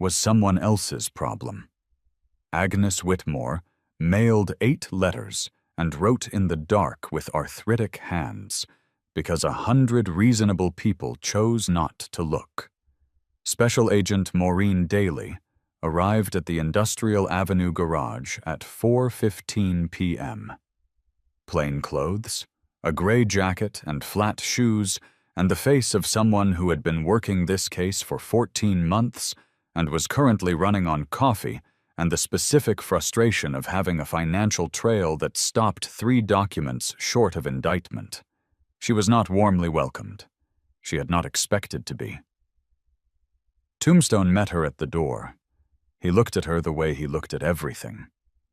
S1: was someone else's problem. Agnes Whitmore mailed 8 letters and wrote in the dark with arthritic hands because 100 reasonable people chose not to look. Special Agent Maureen Daly arrived at the Industrial Avenue garage at 4:15 p.m. Plain clothes, a gray jacket and flat shoes, and the face of someone who had been working this case for 14 months and was currently running on coffee and the specific frustration of having a financial trail that stopped 3 documents short of indictment. She was not warmly welcomed. She had not expected to be. Tombstone met her at the door. He looked at her the way he looked at everything.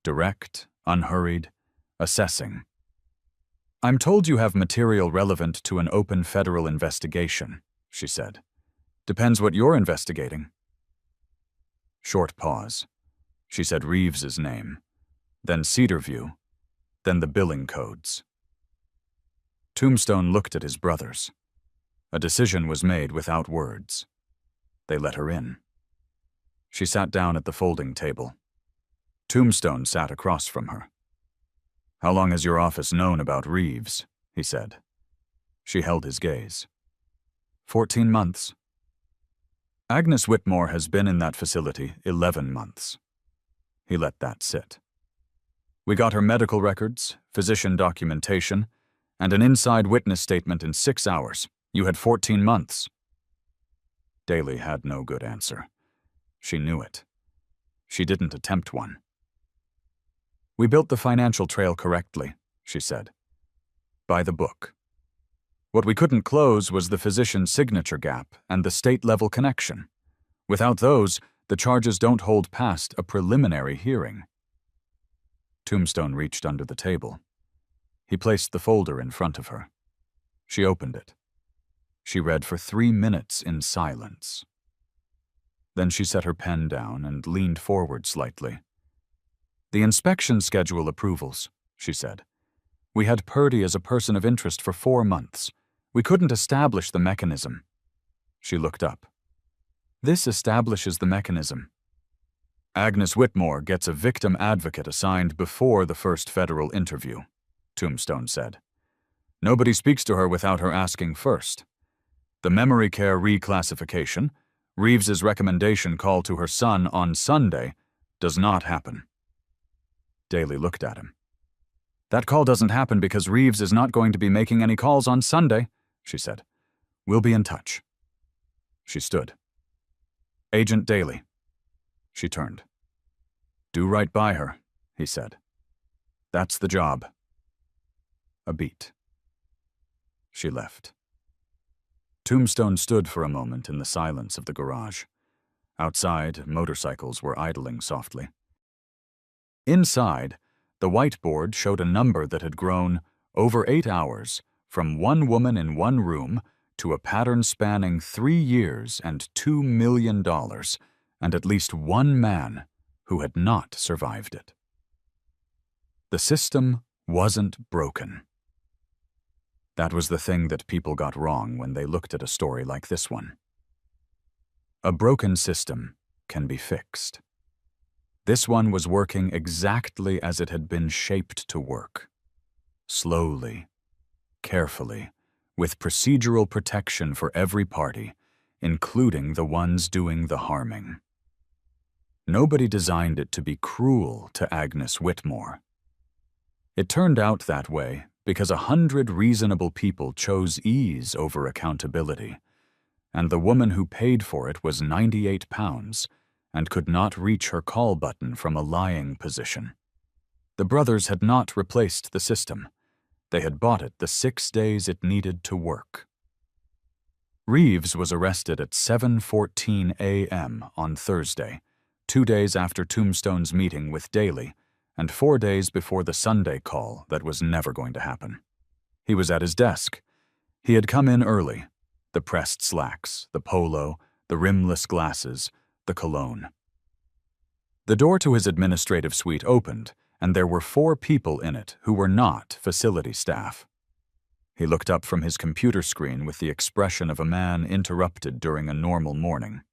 S1: Direct, unhurried, assessing. "I'm told you have material relevant to an open federal investigation," she said. "Depends what you're investigating." Short pause. She said Reeves's name, then Cedarview, then the billing codes. Tombstone looked at his brothers. A decision was made without words. They let her in. She sat down at the folding table. Tombstone sat across from her. "How long has your office known about Reeves?" he said. She held his gaze. 14 months. Agnes Whitmore has been in that facility 11 months. He let that sit. We got her medical records, physician documentation, and an inside witness statement in 6 hours. You had 14 months. Daly had no good answer. She knew it. She didn't attempt one. "We built the financial trail correctly," she said. "By the book. What we couldn't close was the physician's signature gap and the state-level connection. Without those, the charges don't hold past a preliminary hearing." Tombstone reached under the table. He placed the folder in front of her. She opened it. She read for 3 minutes in silence. Then she set her pen down and leaned forward slightly. "The inspection schedule approvals," she said. "We had Purdy as a person of interest for 4 months. We couldn't establish the mechanism." She looked up. "This establishes the mechanism. Agnes Whitmore gets a victim advocate assigned before the first federal interview," Tombstone said. "Nobody speaks to her without her asking first. The memory care reclassification, Reeves's recommendation call to her son on Sunday, does not happen." Daly looked at him. "That call doesn't happen because Reeves is not going to be making any calls on Sunday," she said. "We'll be in touch." She stood. "Agent Daly." She turned. "Do right by her," he said. "That's the job." A beat. She left. Tombstone stood for a moment in the silence of the garage. Outside, motorcycles were idling softly. Inside, the whiteboard showed a number that had grown, over 8 hours, from one woman in one room to a pattern spanning 3 years and $2 million, and at least one man who had not survived it. The system wasn't broken. That was the thing that people got wrong when they looked at a story like this one. A broken system can be fixed. This one was working exactly as it had been shaped to work. Slowly, carefully, with procedural protection for every party, including the ones doing the harming. Nobody designed it to be cruel to Agnes Whitmore. It turned out that way because 100 reasonable people chose ease over accountability, and the woman who paid for it was 98 pounds and could not reach her call button from a lying position. The brothers had not replaced the system. They had bought it the 6 days it needed to work. Reeves was arrested at 7:14 a.m. on Thursday, 2 days after Tombstone's meeting with Daly, and 4 days before the Sunday call that was never going to happen. He was at his desk. He had come in early. The pressed slacks, the polo, the rimless glasses, the cologne. The door to his administrative suite opened, and there were 4 people in it who were not facility staff. He looked up from his computer screen with the expression of a man interrupted during a normal morning.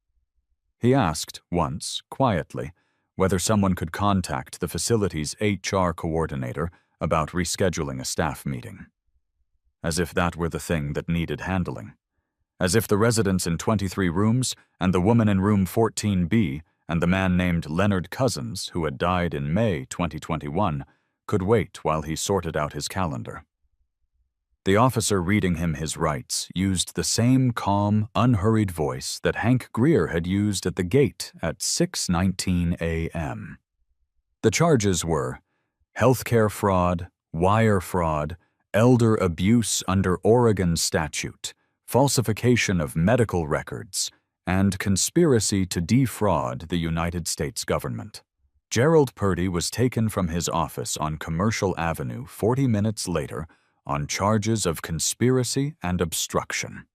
S1: He asked, once, quietly, whether someone could contact the facility's HR coordinator about rescheduling a staff meeting. As if that were the thing that needed handling. As if the residents in 23 rooms and the woman in room 14B and the man named Leonard Cousins, who had died in May 2021, could wait while he sorted out his calendar. The officer reading him his rights used the same calm, unhurried voice that Hank Greer had used at the gate at 6:19 a.m. The charges were healthcare fraud, wire fraud, elder abuse under Oregon statute, falsification of medical records, and conspiracy to defraud the United States government. Gerald Purdy was taken from his office on Commercial Avenue 40 minutes later on charges of conspiracy and obstruction.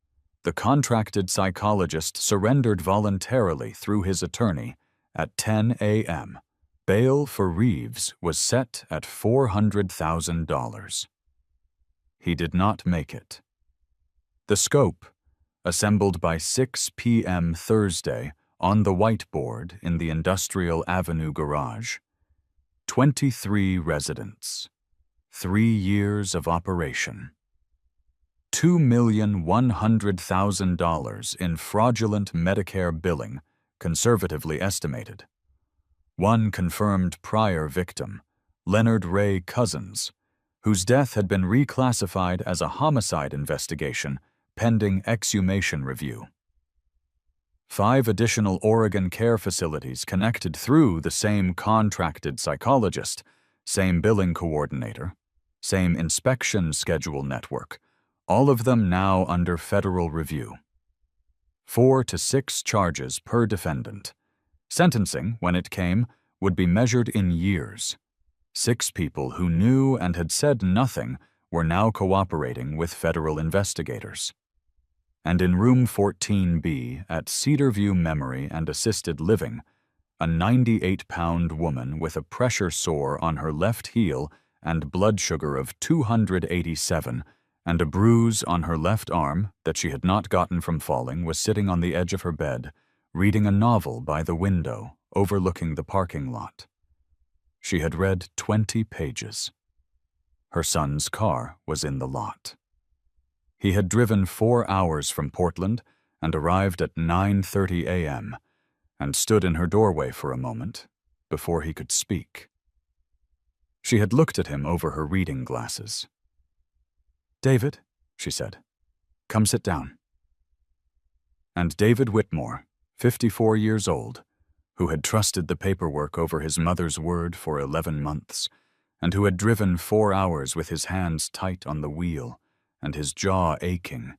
S1: The contracted psychologist surrendered voluntarily through his attorney at 10 a.m. Bail for Reeves was set at $400,000. He did not make it. The scope, assembled by 6 p.m. Thursday on the whiteboard in the Industrial Avenue garage. 23 residents. 3 years of operation. $2,100,000 in fraudulent Medicare billing, conservatively estimated. One confirmed prior victim, Leonard Ray Cousins, whose death had been reclassified as a homicide investigation pending exhumation review. 5 additional Oregon care facilities connected through the same contracted psychologist, same billing coordinator, same inspection schedule network, all of them now under federal review. 4 to 6 charges per defendant. Sentencing, when it came, would be measured in years. 6 people who knew and had said nothing were now cooperating with federal investigators. And in room 14B at Cedarview Memory and Assisted Living, a 98-pound woman with a pressure sore on her left heel and blood sugar of 287 and a bruise on her left arm that she had not gotten from falling was sitting on the edge of her bed, reading a novel by the window overlooking the parking lot. She had read 20 pages. Her son's car was in the lot. He had driven 4 hours from Portland and arrived at 9:30 a.m. and stood in her doorway for a moment before he could speak. She had looked at him over her reading glasses. "David," she said, "come sit down." And David Whitmore, 54 years old, who had trusted the paperwork over his mother's word for 11 months, and who had driven 4 hours with his hands tight on the wheel and his jaw aching,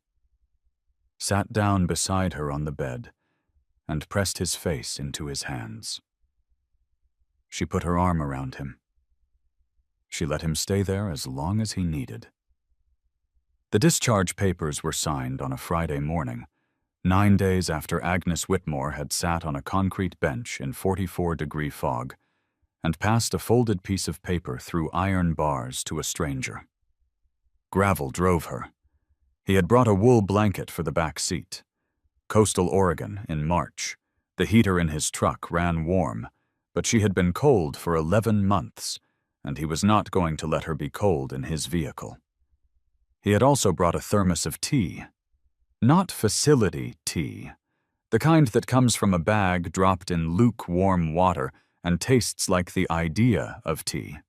S1: sat down beside her on the bed and pressed his face into his hands. She put her arm around him. She let him stay there as long as he needed. The discharge papers were signed on a Friday morning, 9 days after Agnes Whitmore had sat on a concrete bench in 44-degree fog and passed a folded piece of paper through iron bars to a stranger. Gravel drove her. He had brought a wool blanket for the back seat. Coastal Oregon in March. The heater in his truck ran warm, but she had been cold for 11 months, and he was not going to let her be cold in his vehicle. He had also brought a thermos of tea. Not facility tea, the kind that comes from a bag dropped in lukewarm water and tastes like the idea of tea.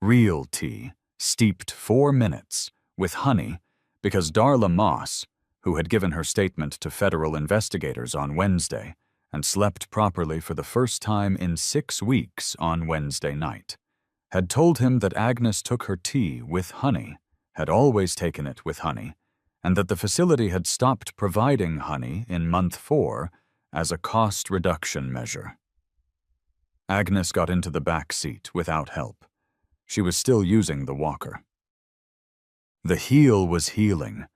S1: Real tea, steeped 4 minutes, with honey, because Darla Moss, who had given her statement to federal investigators on Wednesday and slept properly for the first time in 6 weeks on Wednesday night, had told him that Agnes took her tea with honey, had always taken it with honey, and that the facility had stopped providing honey in month 4 as a cost reduction measure. Agnes got into the back seat without help. She was still using the walker. The heel was healing.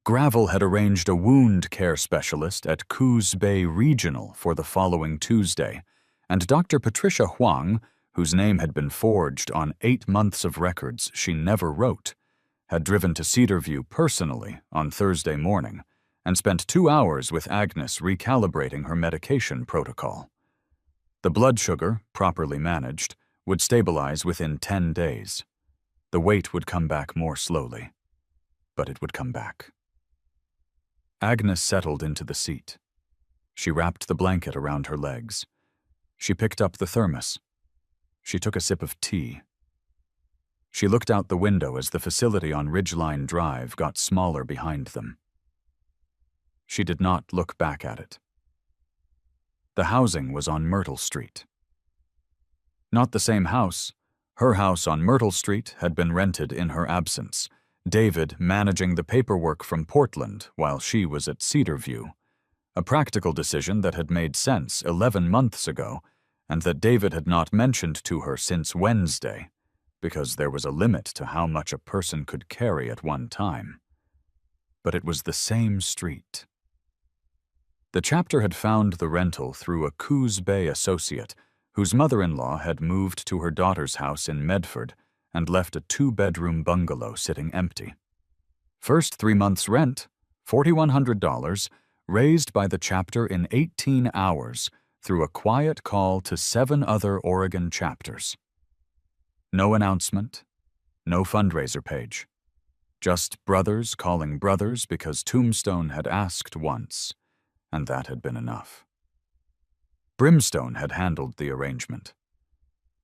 S1: Gravel had arranged a wound care specialist at Coos Bay Regional for the following Tuesday, and Dr. Patricia Huang, whose name had been forged on 8 months of records she never wrote, had driven to Cedarview personally on Thursday morning and spent 2 hours with Agnes recalibrating her medication protocol. The blood sugar, properly managed, would stabilize within 10 days. The weight would come back more slowly, but it would come back. Agnes settled into the seat. She wrapped the blanket around her legs. She picked up the thermos. She took a sip of tea. She looked out the window as the facility on Ridgeline Drive got smaller behind them. She did not look back at it. The housing was on Myrtle Street. Not the same house. Her house on Myrtle Street had been rented in her absence, David managing the paperwork from Portland while she was at Cedarview, a practical decision that had made sense 11 months ago and that David had not mentioned to her since Wednesday, because there was a limit to how much a person could carry at one time. But it was the same street. The chapter had found the rental through a Coos Bay associate whose mother-in-law had moved to her daughter's house in Medford and left a 2-bedroom bungalow sitting empty. First 3 months' rent, $4,100 raised by the chapter in 18 hours through a quiet call to 7 other Oregon chapters. No announcement, no fundraiser page. Just brothers calling brothers because Tombstone had asked once, and that had been enough. Brimstone had handled the arrangement.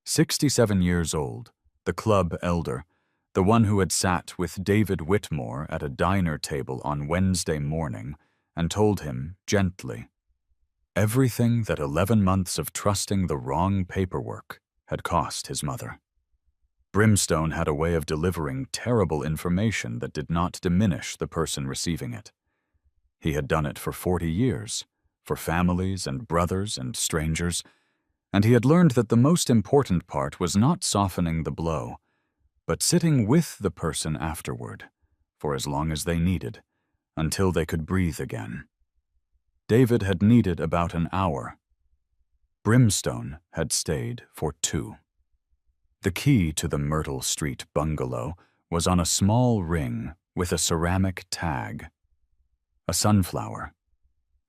S1: 67 years old, the club elder, the one who had sat with David Whitmore at a diner table on Wednesday morning and told him, gently, everything that 11 months of trusting the wrong paperwork had cost his mother. Brimstone had a way of delivering terrible information that did not diminish the person receiving it. He had done it for 40 years, for families and brothers and strangers, and he had learned that the most important part was not softening the blow, but sitting with the person afterward, for as long as they needed, until they could breathe again. David had needed about an hour. Brimstone had stayed for 2. The key to the Myrtle Street bungalow was on a small ring with a ceramic tag. A sunflower,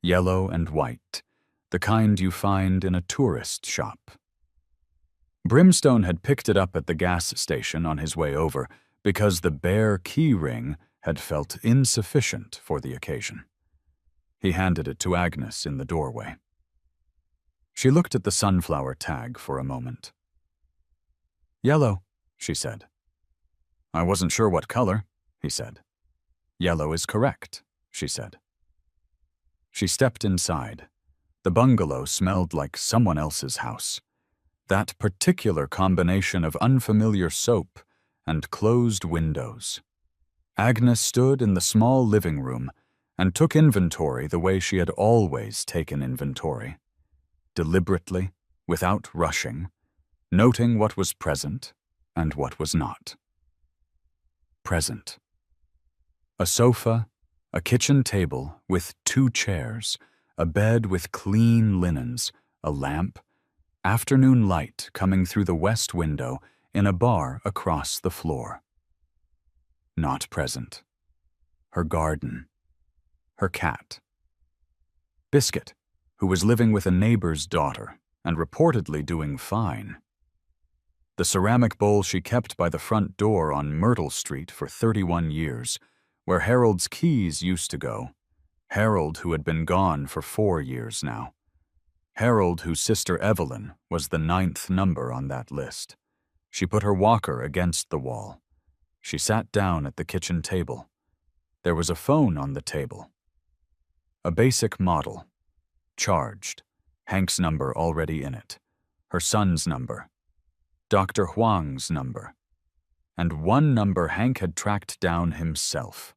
S1: yellow and white, the kind you find in a tourist shop. Brimstone had picked it up at the gas station on his way over because the bare key ring had felt insufficient for the occasion. He handed it to Agnes in the doorway. She looked at the sunflower tag for a moment. "Yellow," she said. "I wasn't sure what color," he said. "Yellow is correct," she said. She stepped inside. The bungalow smelled like someone else's house. That particular combination of unfamiliar soap and closed windows. Agnes stood in the small living room and took inventory the way she had always taken inventory. Deliberately, without rushing, noting what was present and what was not. Present. A sofa, a kitchen table with 2 chairs, a bed with clean linens, a lamp, afternoon light coming through the west window in a bar across the floor. Not present. Her garden. Her cat. Biscuit, who was living with a neighbor's daughter and reportedly doing fine. The ceramic bowl she kept by the front door on Myrtle Street for 31 years, where Harold's keys used to go. Harold, who had been gone for 4 years now. Harold, whose sister Evelyn was the 9th number on that list. She put her walker against the wall. She sat down at the kitchen table. There was a phone on the table. A basic model. Charged. Hank's number already in it. Her son's number. Dr. Huang's number. And one number Hank had tracked down himself.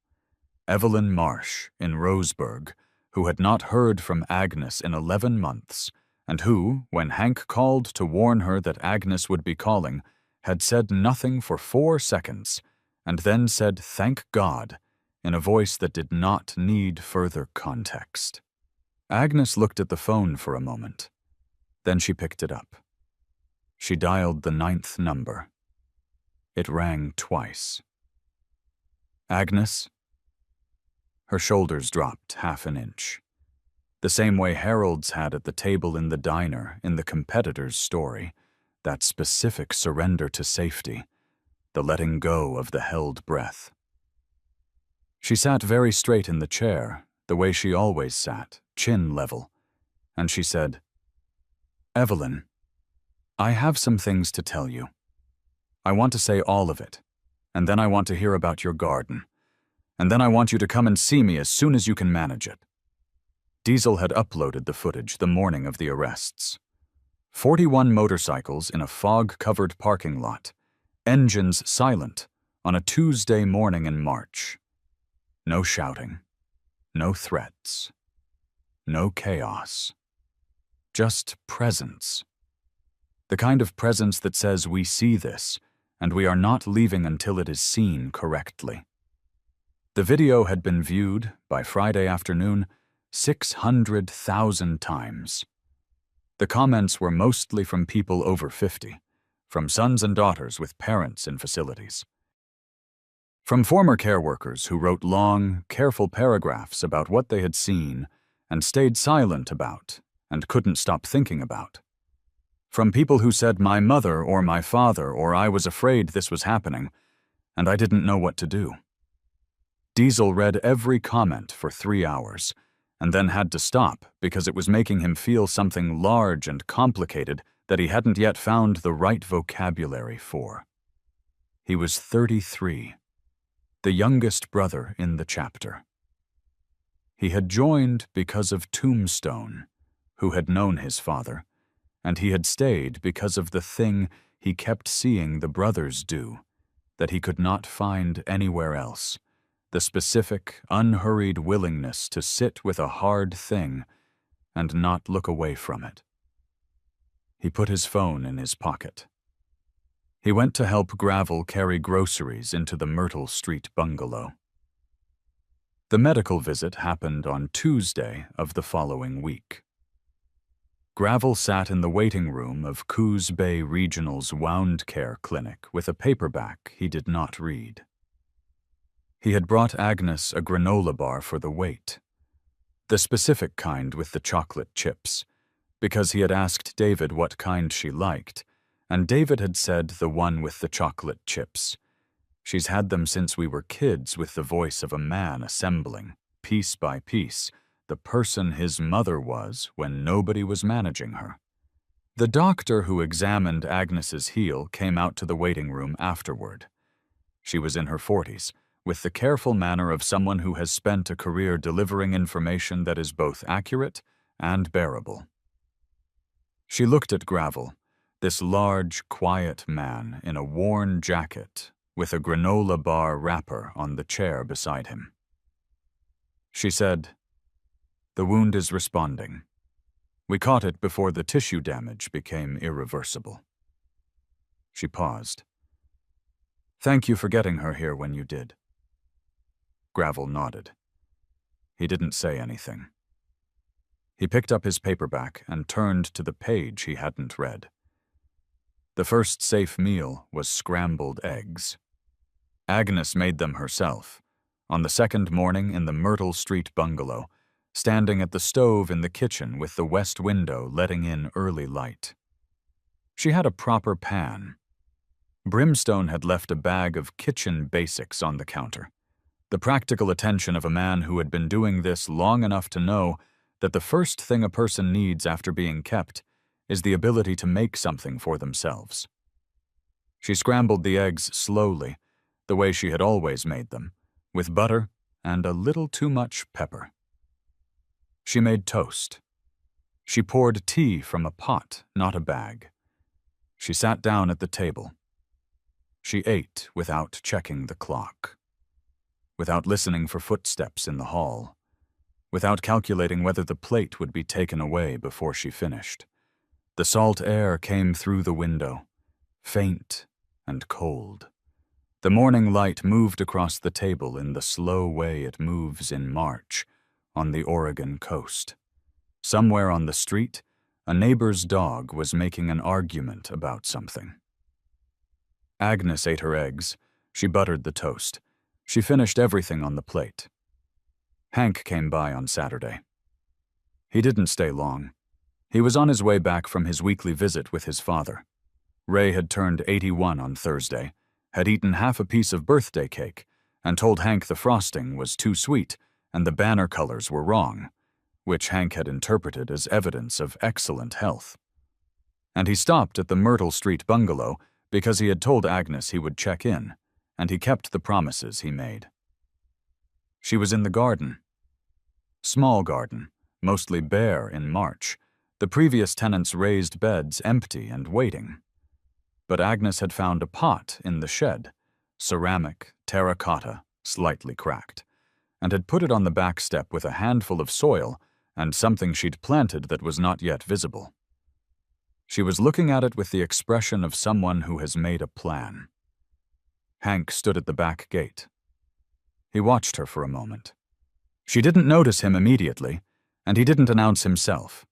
S1: Evelyn Marsh in Roseburg, who had not heard from Agnes in 11 months, and who, when Hank called to warn her that Agnes would be calling, had said nothing for 4 seconds, and then said "thank God" in a voice that did not need further context. Agnes looked at the phone for a moment. Then she picked it up. She dialed the 9th number. It rang twice. "Agnes?" Her shoulders dropped half an inch. The same way Harold's had at the table in the diner in the competitor's story, that specific surrender to safety, the letting go of the held breath. She sat very straight in the chair, the way she always sat, chin level, and she said, "Evelyn, I have some things to tell you. I want to say all of it, and then I want to hear about your garden. And then I want you to come and see me as soon as you can manage it." Diesel had uploaded the footage the morning of the arrests. 41 motorcycles in a fog-covered parking lot, engines silent, on a Tuesday morning in March. No shouting, no threats, no chaos. Just presence. The kind of presence that says we see this, and we are not leaving until it is seen correctly. The video had been viewed, by Friday afternoon, 600,000 times. The comments were mostly from people over 50, from sons and daughters with parents in facilities. From former care workers who wrote long, careful paragraphs about what they had seen and stayed silent about and couldn't stop thinking about. From people who said my mother or my father or I was afraid this was happening, and I didn't know what to do. Diesel read every comment for 3 hours, and then had to stop because it was making him feel something large and complicated that he hadn't yet found the right vocabulary for. He was 33, the youngest brother in the chapter. He had joined because of Tombstone, who had known his father, and he had stayed because of the thing he kept seeing the brothers do that he could not find anywhere else, the specific, unhurried willingness to sit with a hard thing and not look away from it. He put his phone in his pocket. He went to help Gravel carry groceries into the Myrtle Street bungalow. The medical visit happened on Tuesday of the following week. Gravel sat in the waiting room of Coos Bay Regional's Wound Care Clinic with a paperback he did not read. He had brought Agnes a granola bar for the wait, the specific kind with the chocolate chips, because he had asked David what kind she liked, and David had said the one with the chocolate chips. She's had them since we were kids, with the voice of a man assembling, piece by piece, the person his mother was when nobody was managing her. The doctor who examined Agnes's heel came out to the waiting room afterward. She was in her 40s, with the careful manner of someone who has spent a career delivering information that is both accurate and bearable. She looked at Gravel, this large, quiet man in a worn jacket with a granola bar wrapper on the chair beside him. She said, "The wound is responding. We caught it before the tissue damage became irreversible." She paused. "Thank you for getting her here when you did." Gravel nodded. He didn't say anything. He picked up his paperback and turned to the page he hadn't read. The first safe meal was scrambled eggs. Agnes made them herself, on the second morning in the Myrtle Street bungalow, standing at the stove in the kitchen with the west window letting in early light. She had a proper pan. Brimstone had left a bag of kitchen basics on the counter, the practical attention of a man who had been doing this long enough to know that the first thing a person needs after being kept is the ability to make something for themselves. She scrambled the eggs slowly, the way she had always made them, with butter and a little too much pepper. She made toast. She poured tea from a pot, not a bag. She sat down at the table. She ate without checking the clock, without listening for footsteps in the hall, without calculating whether the plate would be taken away before she finished. The salt air came through the window, faint and cold. The morning light moved across the table in the slow way it moves in March on the Oregon coast. Somewhere on the street, a neighbor's dog was making an argument about something. Agnes ate her eggs. She buttered the toast. She finished everything on the plate. Hank came by on Saturday. He didn't stay long. He was on his way back from his weekly visit with his father. Ray had turned 81 on Thursday, had eaten half a piece of birthday cake, and told Hank the frosting was too sweet and the banner colors were wrong, which Hank had interpreted as evidence of excellent health. And he stopped at the Myrtle Street bungalow because he had told Agnes he would check in, and he kept the promises he made. She was in the garden. Small garden, mostly bare in March, the previous tenants' raised beds empty and waiting. But Agnes had found a pot in the shed, ceramic, terracotta, slightly cracked, and had put it on the back step with a handful of soil and something she'd planted that was not yet visible. She was looking at it with the expression of someone who has made a plan. Hank stood at the back gate. He watched her for a moment. She didn't notice him immediately, and he didn't announce himself.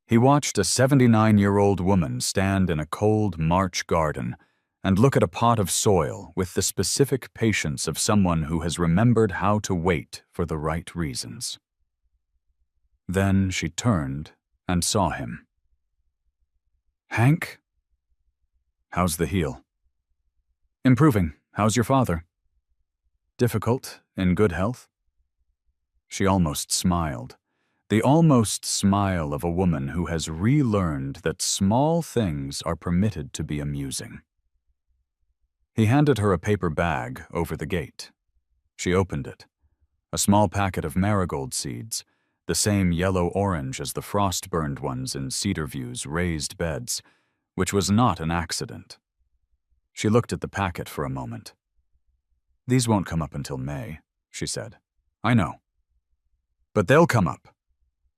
S1: He watched a 79-year-old woman stand in a cold March garden and look at a pot of soil with the specific patience of someone who has remembered how to wait for the right reasons. Then she turned and saw him. "Hank? How's the heel?" "Improving. How's your father?" "Difficult, in good health." She almost smiled. The almost smile of a woman who has relearned that small things are permitted to be amusing. He handed her a paper bag over the gate. She opened it. A small packet of marigold seeds, the same yellow-orange as the frost-burned ones in Cedarview's raised beds, which was not an accident. She looked at the packet for a moment. "These won't come up until May," she said. "I know." "But they'll come up.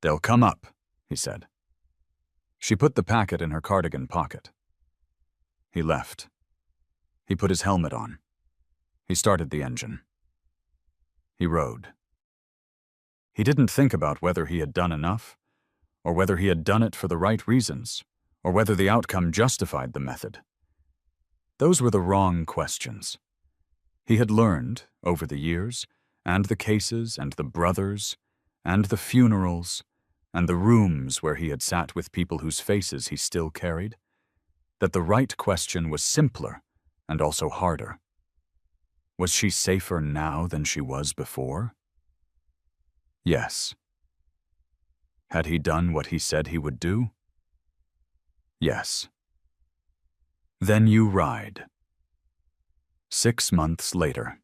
S1: They'll come up," he said. She put the packet in her cardigan pocket. He left. He put his helmet on. He started the engine. He rode. He didn't think about whether he had done enough, or whether he had done it for the right reasons, or whether the outcome justified the method. Those were the wrong questions. He had learned, over the years, and the cases, and the brothers, and the funerals, and the rooms where he had sat with people whose faces he still carried, that the right question was simpler and also harder. Was she safer now than she was before? Yes. Had he done what he said he would do? Yes. Then you ride. 6 months later.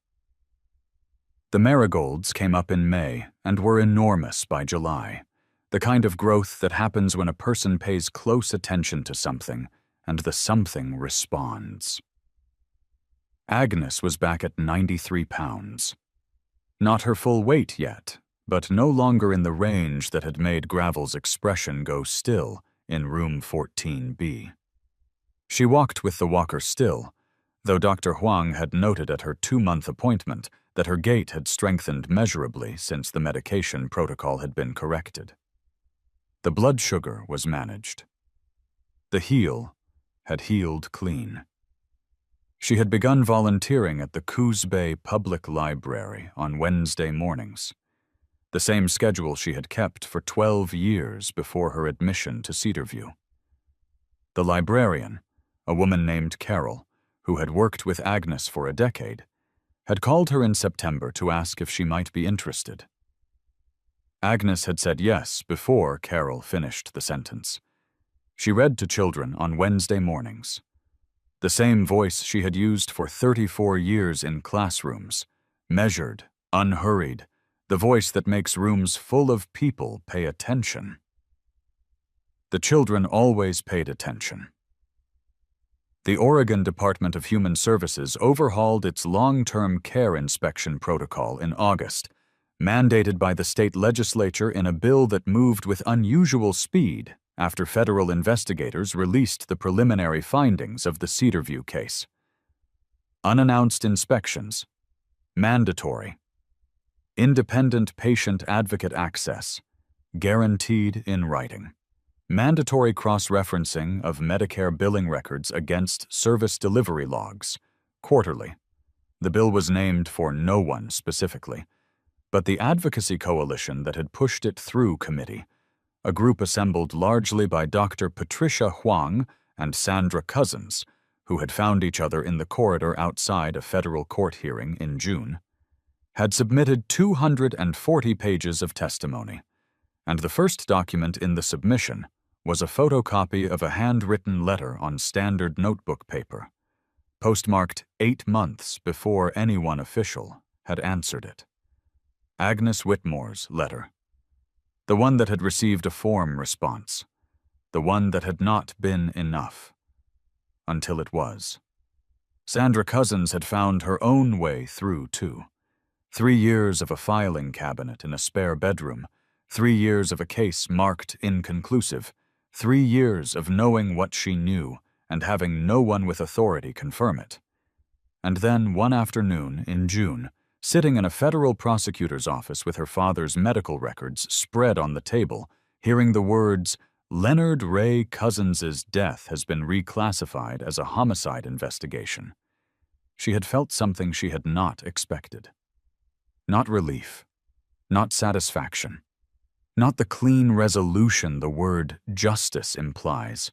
S1: The marigolds came up in May and were enormous by July, the kind of growth that happens when a person pays close attention to something and the something responds. Agnes was back at 93 pounds. Not her full weight yet, but no longer in the range that had made Gravel's expression go still in room 14B. She walked with the walker still, though Dr. Huang had noted at her 2-month appointment that her gait had strengthened measurably since the medication protocol had been corrected. The blood sugar was managed. The heel had healed clean. She had begun volunteering at the Coos Bay Public Library on Wednesday mornings, the same schedule she had kept for 12 years before her admission to Cedarview. The librarian, a woman named Carol, who had worked with Agnes for a decade, had called her in September to ask if she might be interested. Agnes had said yes before Carol finished the sentence. She read to children on Wednesday mornings. The same voice she had used for 34 years in classrooms, measured, unhurried, the voice that makes rooms full of people pay attention. The children always paid attention. The Oregon Department of Human Services overhauled its long-term care inspection protocol in August, mandated by the state legislature in a bill that moved with unusual speed after federal investigators released the preliminary findings of the Cedarview case. Unannounced inspections. Mandatory. Independent patient advocate access. Guaranteed in writing. Mandatory cross-referencing of Medicare billing records against service delivery logs, quarterly. The bill was named for no one specifically, but the advocacy coalition that had pushed it through committee, a group assembled largely by Dr. Patricia Huang and Sandra Cousins, who had found each other in the corridor outside a federal court hearing in June, had submitted 240 pages of testimony, and the first document in the submission was a photocopy of a handwritten letter on standard notebook paper, postmarked 8 months before anyone official had answered it. Agnes Whitmore's letter. The one that had received a form response. The one that had not been enough. Until it was. Sandra Cousins had found her own way through, too. 3 years of a filing cabinet in a spare bedroom, 3 years of a case marked inconclusive, 3 years of knowing what she knew and having no one with authority confirm it. And then one afternoon in June, sitting in a federal prosecutor's office with her father's medical records spread on the table, hearing the words, Leonard Ray Cousins' death has been reclassified as a homicide investigation. She had felt something she had not expected. Not relief, not satisfaction, not the clean resolution the word justice implies.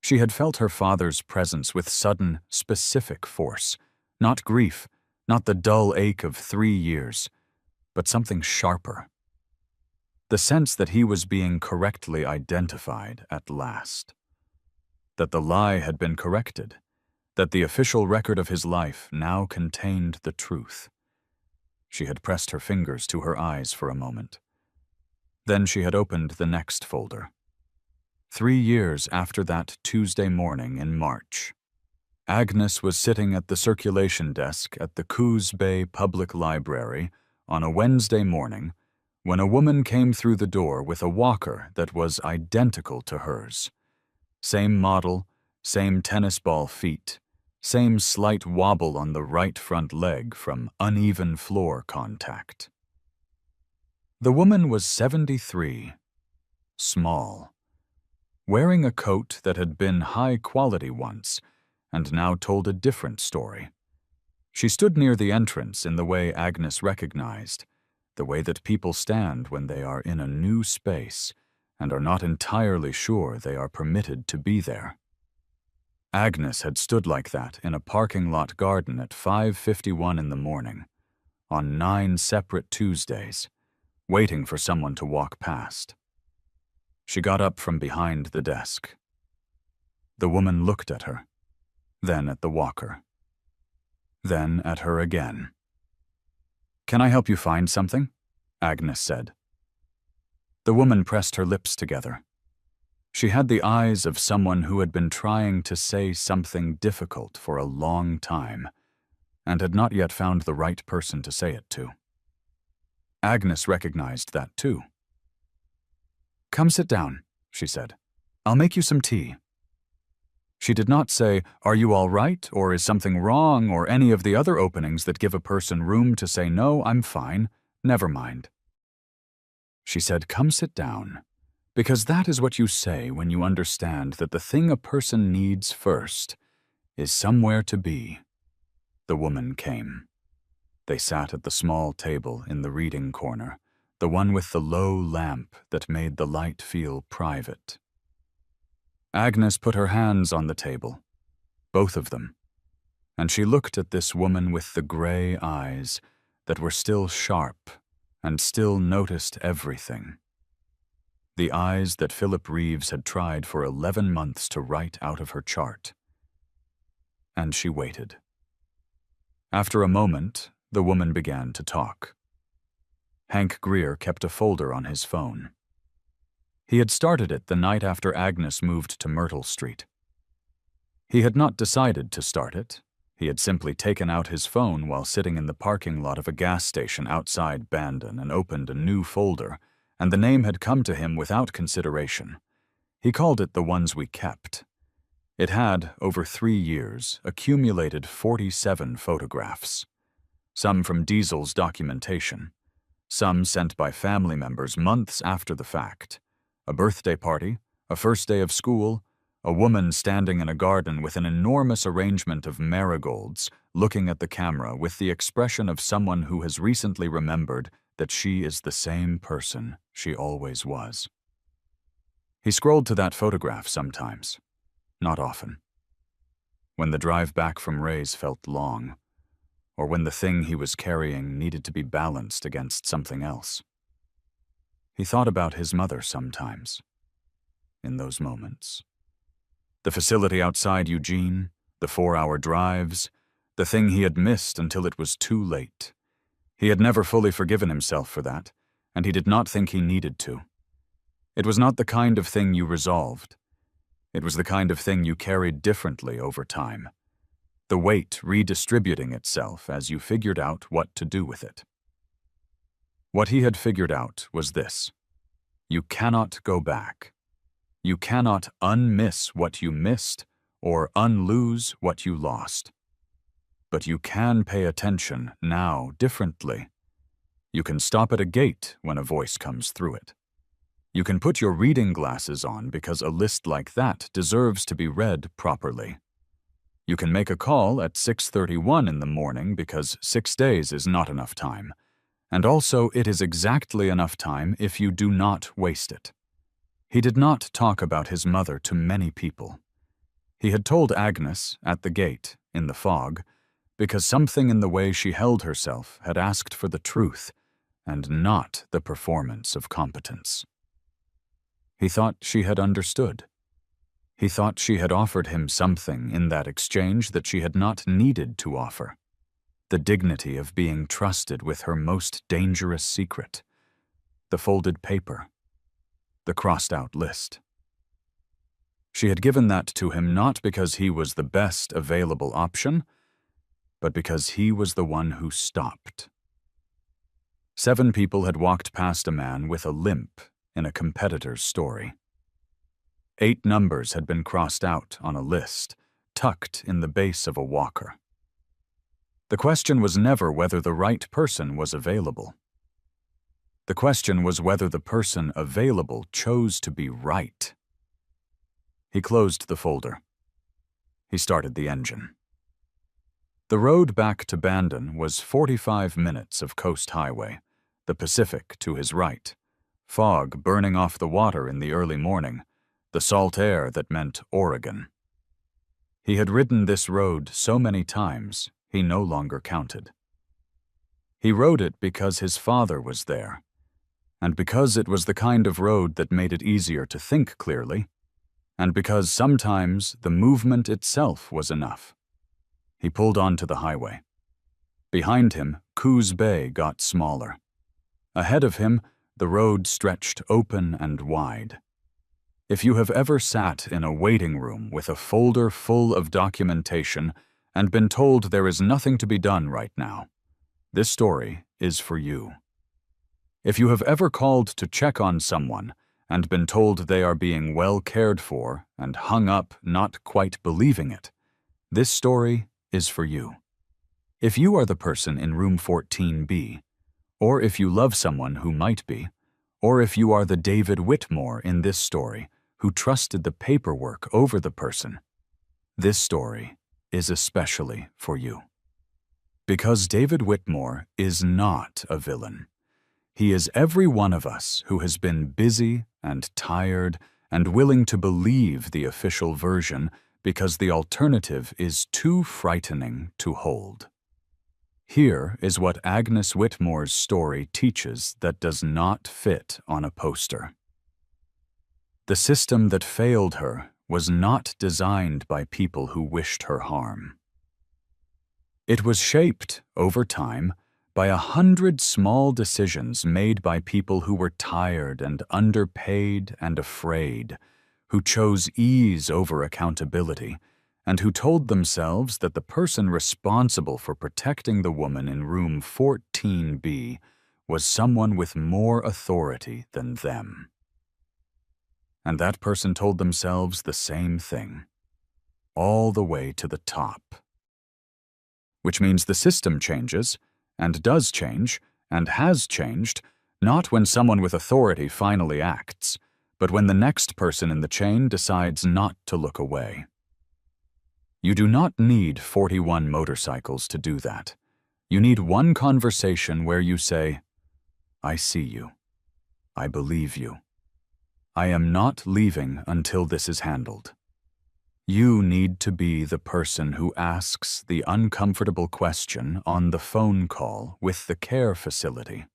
S1: She had felt her father's presence with sudden, specific force, not grief, not the dull ache of 3 years, but something sharper. The sense that he was being correctly identified at last. That the lie had been corrected, that the official record of his life now contained the truth. She had pressed her fingers to her eyes for a moment. Then she had opened the next folder. 3 years after that Tuesday morning in March. Agnes was sitting at the circulation desk at the Coos Bay Public Library on a Wednesday morning when a woman came through the door with a walker that was identical to hers. Same model, same tennis ball feet, same slight wobble on the right front leg from uneven floor contact. The woman was 73, small, wearing a coat that had been high quality once and now told a different story. She stood near the entrance in the way Agnes recognized, the way that people stand when they are in a new space and are not entirely sure they are permitted to be there. Agnes had stood like that in a parking lot garden at 5:51 in the morning, on 9 separate Tuesdays, waiting for someone to walk past. She got up from behind the desk. The woman looked at her, then at the walker, then at her again. "Can I help you find something?" Agnes said. The woman pressed her lips together. She had the eyes of someone who had been trying to say something difficult for a long time and had not yet found the right person to say it to. Agnes recognized that too. "Come sit down," she said. "I'll make you some tea." She did not say, "Are you all right?" or "Is something wrong?" or any of the other openings that give a person room to say, "No, I'm fine. Never mind." She said, "Come sit down," because that is what you say when you understand that the thing a person needs first is somewhere to be. The woman came. They sat at the small table in the reading corner, the one with the low lamp that made the light feel private. Agnes put her hands on the table, both of them, and she looked at this woman with the gray eyes that were still sharp and still noticed everything. The eyes that Philip Reeves had tried for 11 months to write out of her chart. And she waited. After a moment, the woman began to talk. Hank Greer kept a folder on his phone. He had started it the night after Agnes moved to Myrtle Street. He had not decided to start it. He had simply taken out his phone while sitting in the parking lot of a gas station outside Bandon and opened a new folder, and the name had come to him without consideration. He called it The Ones We Kept. It had, over 3 years, accumulated 47 photographs, some from Diesel's documentation, some sent by family members months after the fact. A birthday party, a first day of school, a woman standing in a garden with an enormous arrangement of marigolds, looking at the camera with the expression of someone who has recently remembered that she is the same person she always was. He scrolled to that photograph sometimes, not often. When the drive back from Ray's felt long, or when the thing he was carrying needed to be balanced against something else. He thought about his mother sometimes, in those moments. The facility outside Eugene, the 4-hour drives, the thing he had missed until it was too late. He had never fully forgiven himself for that, and he did not think he needed to. It was not the kind of thing you resolved. It was the kind of thing you carried differently over time, the weight redistributing itself as you figured out what to do with it. What he had figured out was this: you cannot go back. You cannot unmiss what you missed or unlose what you lost. But you can pay attention now differently. You can stop at a gate when a voice comes through it. You can put your reading glasses on because a list like that deserves to be read properly. You can make a call at 6:31 in the morning because 6 days is not enough time. And also it is exactly enough time if you do not waste it. He did not talk about his mother to many people. He had told Agnes at the gate, in the fog, because something in the way she held herself had asked for the truth and not the performance of competence. He thought she had understood. He thought she had offered him something in that exchange that she had not needed to offer. The dignity of being trusted with her most dangerous secret. The folded paper. The crossed-out list. She had given that to him not because he was the best available option, but because he was the one who stopped. 7 people had walked past a man with a limp in a competitor's story. 8 numbers had been crossed out on a list, tucked in the base of a walker. The question was never whether the right person was available. The question was whether the person available chose to be right. He closed the folder. He started the engine. The road back to Bandon was 45 minutes of coast highway, the Pacific to his right, fog burning off the water in the early morning, the salt air that meant Oregon. He had ridden this road so many times, he no longer counted. He rode it because his father was there, and because it was the kind of road that made it easier to think clearly, and because sometimes the movement itself was enough. He pulled onto the highway. Behind him, Coos Bay got smaller. Ahead of him, the road stretched open and wide. If you have ever sat in a waiting room with a folder full of documentation and been told there is nothing to be done right now, this story is for you. If you have ever called to check on someone and been told they are being well cared for and hung up not quite believing it, this story is for you. If you are the person in room 14B, or if you love someone who might be, or if you are the David Whitmore in this story who trusted the paperwork over the person, this story is especially for you. Because David Whitmore is not a villain. He is every one of us who has been busy and tired and willing to believe the official version because the alternative is too frightening to hold. Here is what Agnes Whitmore's story teaches that does not fit on a poster. The system that failed her was not designed by people who wished her harm. It was shaped, over time, by 100 small decisions made by people who were tired and underpaid and afraid, who chose ease over accountability, and who told themselves that the person responsible for protecting the woman in room 14B was someone with more authority than them. And that person told themselves the same thing, all the way to the top. Which means the system changes, and does change, and has changed, not when someone with authority finally acts, but when the next person in the chain decides not to look away. You do not need 41 motorcycles to do that. You need one conversation where you say, "I see you. I believe you. I am not leaving until this is handled." You need to be the person who asks the uncomfortable question on the phone call with the care facility.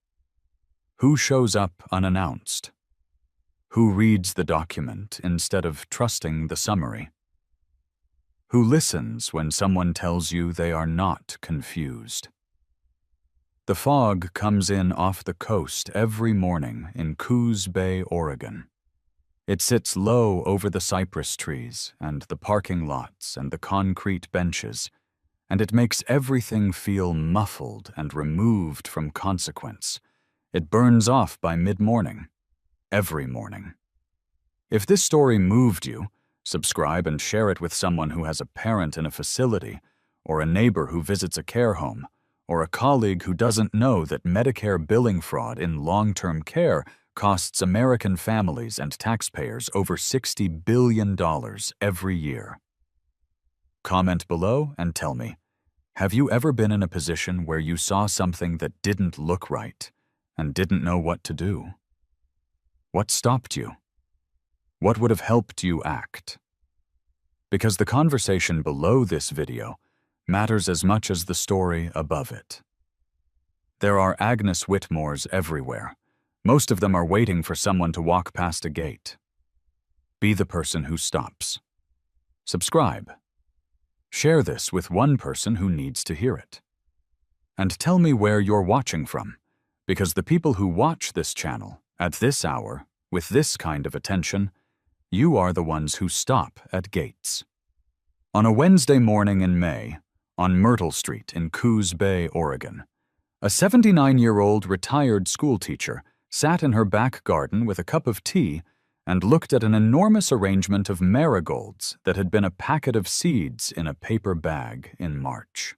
S1: Who shows up unannounced? Who reads the document instead of trusting the summary? Who listens when someone tells you they are not confused? The fog comes in off the coast every morning in Coos Bay, Oregon. It sits low over the cypress trees and the parking lots and the concrete benches, and it makes everything feel muffled and removed from consequence. It burns off by mid-morning, every morning. If this story moved you, subscribe and share it with someone who has a parent in a facility, or a neighbor who visits a care home, or a colleague who doesn't know that Medicare billing fraud in long-term care costs American families and taxpayers over $60 billion every year. Comment below and tell me, have you ever been in a position where you saw something that didn't look right and didn't know what to do? What stopped you? What would have helped you act? Because the conversation below this video matters as much as the story above it. There are Agnes Whitmores everywhere. Most of them are waiting for someone to walk past a gate. Be the person who stops. Subscribe. Share this with one person who needs to hear it. And tell me where you're watching from, because the people who watch this channel at this hour, with this kind of attention, you are the ones who stop at gates. On a Wednesday morning in May, on Myrtle Street in Coos Bay, Oregon, a 79-year-old retired schoolteacher sat in her back garden with a cup of tea and looked at an enormous arrangement of marigolds that had been a packet of seeds in a paper bag in March.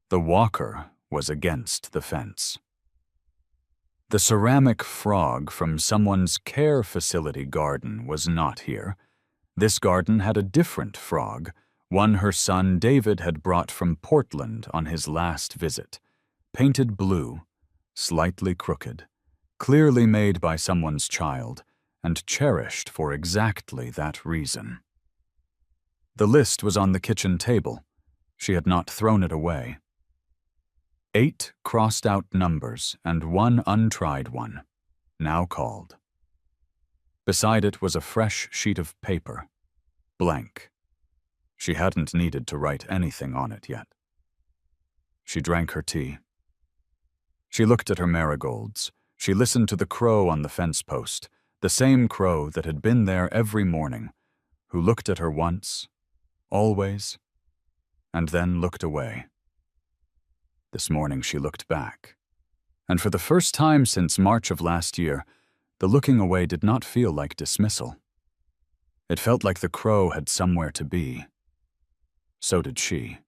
S1: The walker was against the fence. The ceramic frog from someone's care facility garden was not here. This garden had a different frog, one her son David had brought from Portland on his last visit, painted blue, slightly crooked, clearly made by someone's child, and cherished for exactly that reason. The list was on the kitchen table. She had not thrown it away. 8 crossed-out numbers and 1 untried one, now called. Beside it was a fresh sheet of paper, blank. She hadn't needed to write anything on it yet. She drank her tea. She looked at her marigolds. She listened to the crow on the fence post, the same crow that had been there every morning, who looked at her once, always, and then looked away. This morning she looked back, and for the first time since March of last year, the looking away did not feel like dismissal. It felt like the crow had somewhere to be. So did she.